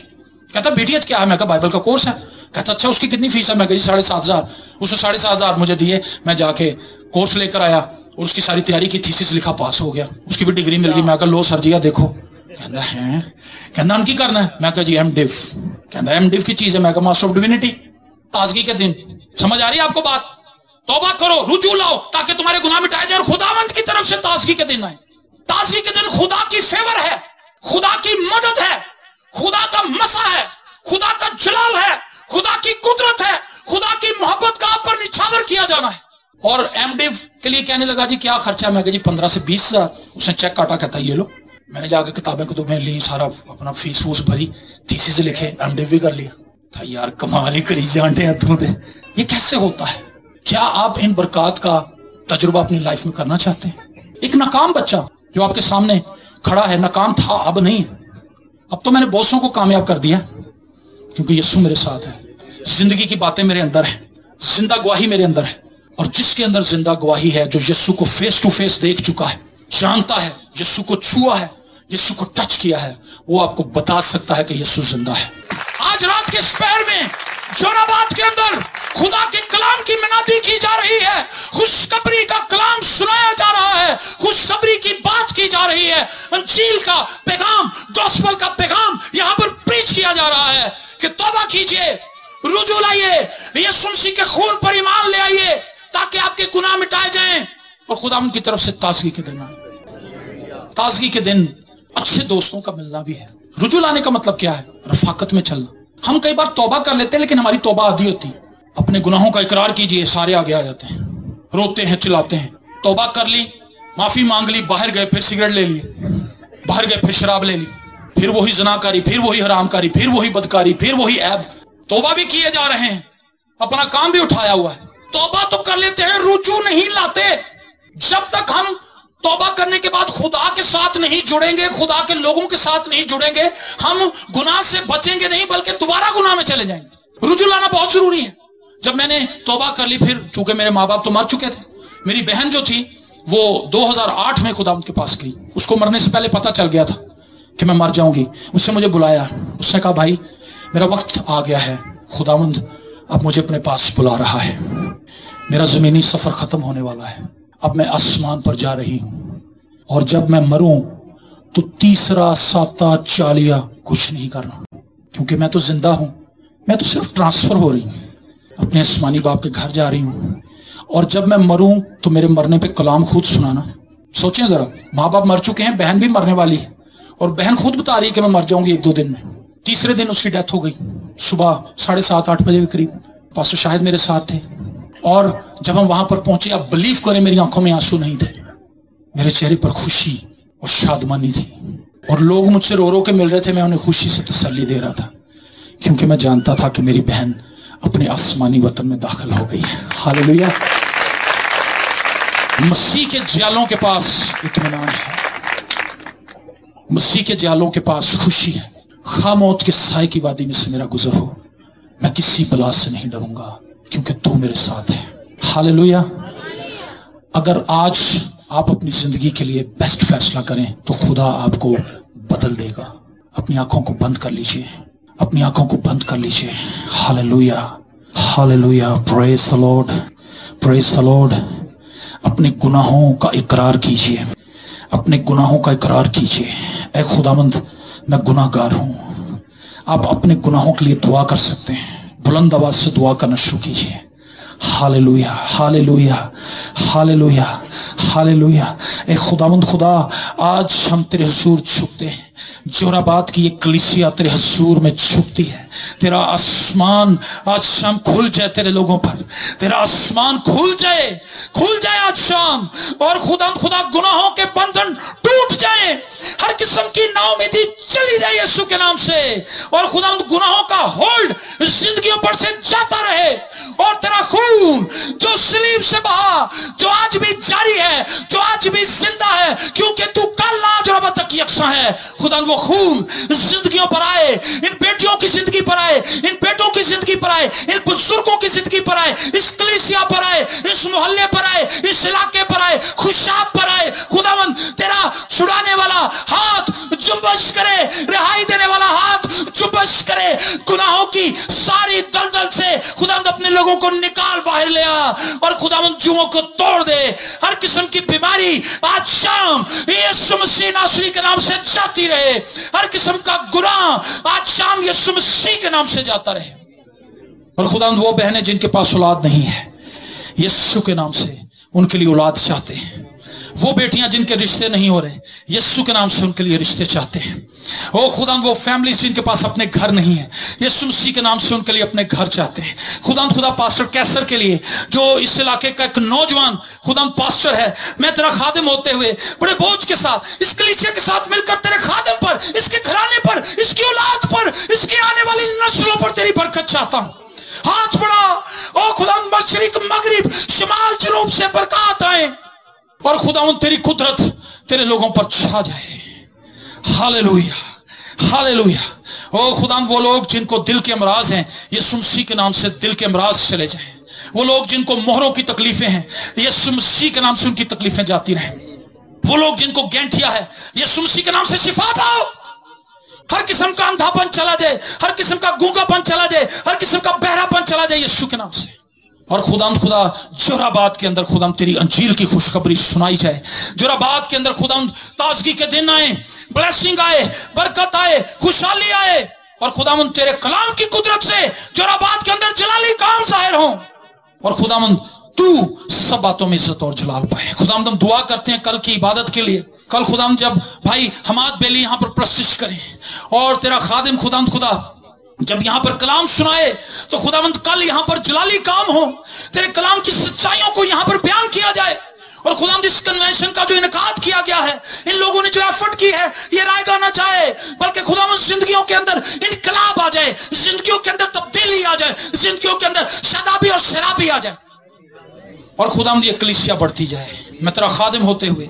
कहता BTH क्या है? मैं कहा बाइबल का कोर्स है। कहता अच्छा उसकी कितनी फीस है? मैं कहा जी 7,500। उसने 7,500 मुझे दिए, मैं जाके कोर्स लेकर आया और उसकी सारी तैयारी की, थीसिस लिखा, पास हो गया, उसकी भी डिग्री मिल गई। मैं कहा लो सर जी देखो। कहता है कहना हम की करना है? मैं कहा जी MDiv। कहता MDiv की चीज है? मैं कहा मास्टर ऑफ डिविनिटी। ताजगी के दिन, समझ आ रही है आपको बात? तौबा करो, रुजू लाओ ताकि तुम्हारे गुनाह मिटाए जाए और खुदावंद की तरफ से ताजगी के दिन आए। ताजगी के दिन खुदा की फेवर है, खुदा की मदद है, खुदा का मसा है, खुदा का जलाल है, खुदा की कुदरत है, खुदा की मोहब्बत का आप पर निछावर किया जाना है। और एमडिव के लिए कहने लगा जी क्या खर्चा है? मैं कहा जी 15 से 20 हजार। उसने चेक काटा, कहता ये लो। मैंने जाकर किताबें को तुम्हें ली, सारा अपना फीस वूस भरी, थीसिस लिखे, एमडिव भी कर लिया। था यार कमाल ही करी जानते हैं तू दे। ये कैसे होता है? क्या आप इन बरकत का तजुर्बा अपनी लाइफ में करना चाहते हैं? एक नाकाम बच्चा जो आपके सामने खड़ा है, नाकाम था, अब नहीं है। अब तो मैंने बहुत को कामयाब कर दिया क्योंकि यीशु मेरे साथ है। जिंदगी की बातें मेरे अंदर है, जिंदा गवाही मेरे अंदर है। और जिसके अंदर जिंदा गवाही है, जो यीशु को फेस टू फेस देख चुका है, जानता है, यीशु को छुआ है, यीशु को टच किया है, वो आपको बता सकता है कि यीशु जिंदा है। आज रात के स्पैर में जोराबाद के अंदर खुदा के कलाम की मनादी की जा रही है, खुशखबरी का कलाम सुनाया जा रहा है, खुशखबरी की बात की जा रही है, अंजील का पैगाम, गॉस्पेल का पैगाम यहां पर प्रीच किया जा रहा है कि तौबा कीजिए, रुजू लाइए, यीशु मसीह के खून पर ईमान ले आइए ताकि आपके गुनाह मिटाए जाएं और खुदा उनकी तरफ से ताजगी के दिन आए। ताजगी के दिन अच्छे दोस्तों का मिलना भी है। रुजू लाने का मतलब क्या है? रफाकत में चलना। हम कई बार तौबा कर लेते हैं लेकिन हमारी तौबा आधी होती है। अपने गुनाहों का इकरार कीजिए, सारे आगे आ जाते हैं, रोते हैं, चिल्लाते हैं। तौबा कर ली, माफी मांग ली, बाहर गए फिर सिगरेट ले लिए, बाहर गए फिर शराब ले ली, फिर वही ज़नाकारी, फिर वही हरामकारी, फिर वही बदकारी, फिर वही ऐब। तौबा भी किए जा रहे हैं, अपना काम भी उठाया हुआ है। तौबा तो कर लेते हैं, रुजू नहीं लाते। जब तक हम तौबा करने के बाद खुदा के साथ नहीं जुड़ेंगे, खुदा के लोगों के साथ नहीं जुड़ेंगे, हम गुनाह से बचेंगे नहीं बल्कि दोबारा गुनाह में चले जाएंगे। रुजू लाना बहुत जरूरी है। जब मैंने तौबा कर ली, फिर चूंकि मेरे माँ बाप तो मर चुके थे, मेरी बहन जो थी वो 2008 में खुदा उनके पास गई। उसको मरने से पहले पता चल गया था कि मैं मर जाऊंगी। उससे मुझे बुलाया, उसने कहा भाई मेरा वक्त आ गया है, खुदावंद अब मुझे अपने पास बुला रहा है, मेरा जमीनी सफर खत्म होने वाला है, अब मैं आसमान पर जा रही हूं और जब मैं मरूं तो तीसरा साता चालिया कुछ नहीं करना, क्योंकि मैं तो जिंदा हूं, मैं तो सिर्फ ट्रांसफर हो रही हूं, अपने आसमानी बाप के घर जा रही हूं और जब मैं मरूं तो मेरे मरने पे कलाम खुद सुनाना। सोचें जरा, माँ बाप मर चुके हैं, बहन भी मरने वाली है और बहन खुद बता रही है कि मैं मर जाऊंगी 1-2 दिन में। तीसरे दिन उसकी डेथ हो गई, सुबह 7:30-8 बजे के करीब। पास्टर शायद मेरे साथ थे और जब हम वहां पर पहुंचे, आप बिलीव करें मेरी आंखों में आंसू नहीं थे, मेरे चेहरे पर खुशी और शादमानी थी और लोग मुझसे रो रो के मिल रहे थे। मैं उन्हें खुशी से तसल्ली दे रहा था क्योंकि मैं जानता था कि मेरी बहन अपने आसमानी वतन में दाखिल हो गई है। हालेलुया। मसीह के जियालों के पास इत्मीनान है, मसीह के जियालों के पास खुशी है। खामौत के साए की वादी में से मेरा गुजर हो, मैं किसी बला से नहीं डरूंगा क्योंकि तू मेरे साथ है। हालेलुया। अगर आज आप अपनी जिंदगी के लिए बेस्ट फैसला करें तो खुदा आपको बदल देगा। अपनी आंखों को बंद कर लीजिए, अपनी आंखों को बंद कर लीजिए। Hallelujah, hallelujah, praise the Lord, praise the Lord. अपने गुनाहों का इकरार कीजिए, अपने गुनाहों का इकरार कीजिए। ऐ खुदावंद मैं गुनाहगार हूं। आप अपने गुनाहों के लिए दुआ कर सकते हैं, बुलंद आवाज से दुआ करना शुरू कीजिए। Hallelujah, hallelujah, hallelujah, hallelujah. ए खुदावंद खुदा, आज हम तेरे हुजूर झुकते हैं। जोराबाद की ये कलीसिया तेरे हुजूर में झुकती है। तेरा आसमान आज शाम खुल जाए तेरे लोगों पर, तेरा आसमान खुल जाए, खुल जाए आज शाम। और खुदा गुनाहों के बंधन टूट जाए, हर किस्म की नाउमीदी चली जाए यीशु के नाम से। और खुदा गुनाहों का होल्ड जिंदगियों पर से जाता रहे और तेरा खून जो सलीब से बहा, जो आज भी जारी है, जो आज भी जिंदा है, क्योंकि तू कल आज और अब तक यकसा है। खुदा वो खून जिंदगियों पर आए, इन बेटियों की जिंदगी पर आए, इन बेटों की जिंदगी पर आए, इन बुजुर्गों की जिंदगी पर आए, इस कलीसिया पर आए, इस मोहल्ले पर आए, इस इलाके पर आए, खुशाब पर आए। खुदावंद तेरा छुड़ाने वाला हाथ जुम्बश करे, रिहाई देने वाला हाथ जुम्बश करे। गुनाहों की सारी दलदल से खुदावंद अपने लोगों को निकाल बाहर ले आ और खुदावंद जुओं को तोड़ दे। हर किस्म की बीमारी आज शाम यीशु मसीह नासरी के नाम से जाती रहे। हर किस्म का गुनाह आज शाम यीशु मसीह के नाम से जाता रहे। और खुदावंद वो बहनें जिनके पास औलाद नहीं है, यीशु के नाम से उनके लिए औलाद चाहते हैं। वो बेटियां जिनके रिश्ते नहीं हो रहे, यीशु के नाम से उनके लिए रिश्ते चाहते हैं। ओ खुदा वो फैमिलीज जिनके पास अपने घर नहीं है, यीशु मसीह के नाम से उनके लिए अपने घर चाहते हैं। खुदा पास्टर कैसर के लिए, जो इस इलाके का एक नौजवान खुदा पास्टर है, मैं तेरा खादिम होते हुए बड़े बोझ के साथ इस कलीसिया के साथ मिलकर तेरे खादिम पर, इसके घराने पर, इसकी औलाद पर, इसकी आने वाली नस्लों पर तेरी बरकत चाहता हूं। हाथ बढ़ा। ओ खुदा मशरिक मगरिब शिमाल जनूब से बरकत आए और खुदा तेरी कुदरत तेरे लोगों पर छा जाए। Hallelujah, hallelujah. ओ खुदा वो लोग जिनको दिल के अमराज हैं, यीशु मसीह के नाम से दिल के अमराज चले जाएं। वो लोग जिनको मोहरों की तकलीफें हैं, यीशु मसीह के नाम से उनकी तकलीफें जाती रहें। वो लोग जिनको गैंठिया है, यीशु मसीह के नाम से शिफा पाओ। हर किस्म का अंधापन चला जाए, हर किस्म का गूंगापन चला जाए, हर किस्म का बहरापन चला जाए यीशु के नाम से। और खुदा जोराबाद के अंदर खुदा तेरी अंजील की खुशखबरी सुनाई जाए। जोराबाद के अंदर खुदा ताजगी के दिन आए, ब्लेसिंग आए, बरकत आए, खुशहाली आए। और खुदा तेरे कलाम की कुदरत से जोराबाद के अंदर जलाली काम जाहिर हो। और खुदा तू सब बातों में इज्जत और जलाल पाए। खुदा हम दुआ करते हैं कल की इबादत के लिए। कल खुदा जब भाई हमाद बेली यहां पर प्रस्तिश करें और तेरा खादिम खुदा जब यहां पर कलाम सुनाए, तो खुदावंद कल यहां पर जलाली काम हो, तेरे कलाम की सच्चाइयों को यहां पर बयान किया जाए। और खुदावंद इस कन्वेंशन का जो इनकाद किया गया है, इन लोगों ने जो एफर्ट की है, ये रायगा ना जाए, बल्कि खुदावंद जिंदगियों के अंदर इनकलाब आ जाए, जिंदगियों के अंदर तब्दीली आ जाए, जिंदगियों के अंदर शराबी और शराबी आ जाए और खुदावंद ये कलीसिया बढ़ती जाए। मैं तेरा खादिम होते हुए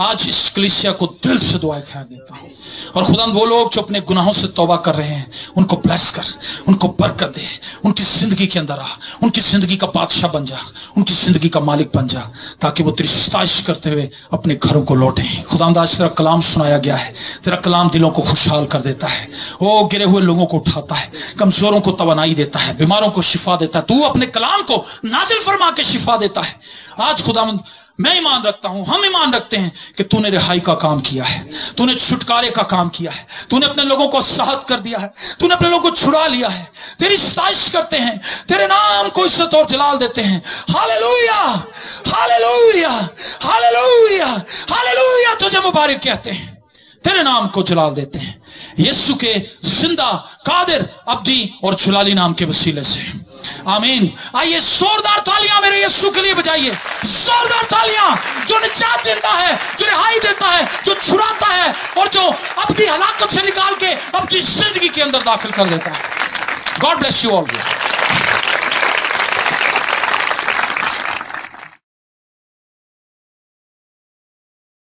आज इस कलीसिया को दिल से दुआएं खैर देता हूं। और खुदा वो लोग जो अपने गुनाहों से तौबा कर रहे हैं, उनको ब्लेस कर, उनको बरकत दे, उनकी जिंदगी के अंदर आ, उनकी जिंदगी का बादशाह बन जा, उनकी जिंदगी का मालिक बन जा, ताकि वो तेरी सताइश करते हुए अपने घरों को लौटें। खुदा आज तेरा कलाम सुनाया गया है, तेरा कलाम दिलों को खुशहाल कर देता है, वो गिरे हुए लोगों को उठाता है, कमजोरों को तवानाई देता है, बीमारों को शिफा देता है। तू अपने कलाम को नाजिल फरमा के शिफा देता है। आज खुदावंद मैं ईमान रखता हूं, हम ईमान रखते हैं कि तूने रिहाई का काम किया है, तूने छुटकारे का काम किया है, तूने अपने लोगों को साहत कर दिया है, तूने अपने लोगों को छुड़ा लिया है। तेरी सताइश करते हैं, तेरे नाम को इज्जत और जलाल देते हैं। Hallelujah, hallelujah, hallelujah, hallelujah. तुझे मुबारक कहते हैं, तेरे नाम को जलाल देते हैं, यीशु के जिंदा कादिर अब्दी और जलाली नाम के वसीले से। आमीन। आइए जोरदार तालियां मेरे यीशु के लिए बजाइए, जोरदार तालियां। जो निजात देता है, जो रिहाई देता है, जो छुड़ाता है और जो अपनी हलाकत से निकाल के अपनी जिंदगी के अंदर दाखिल कर देता है। God bless you all.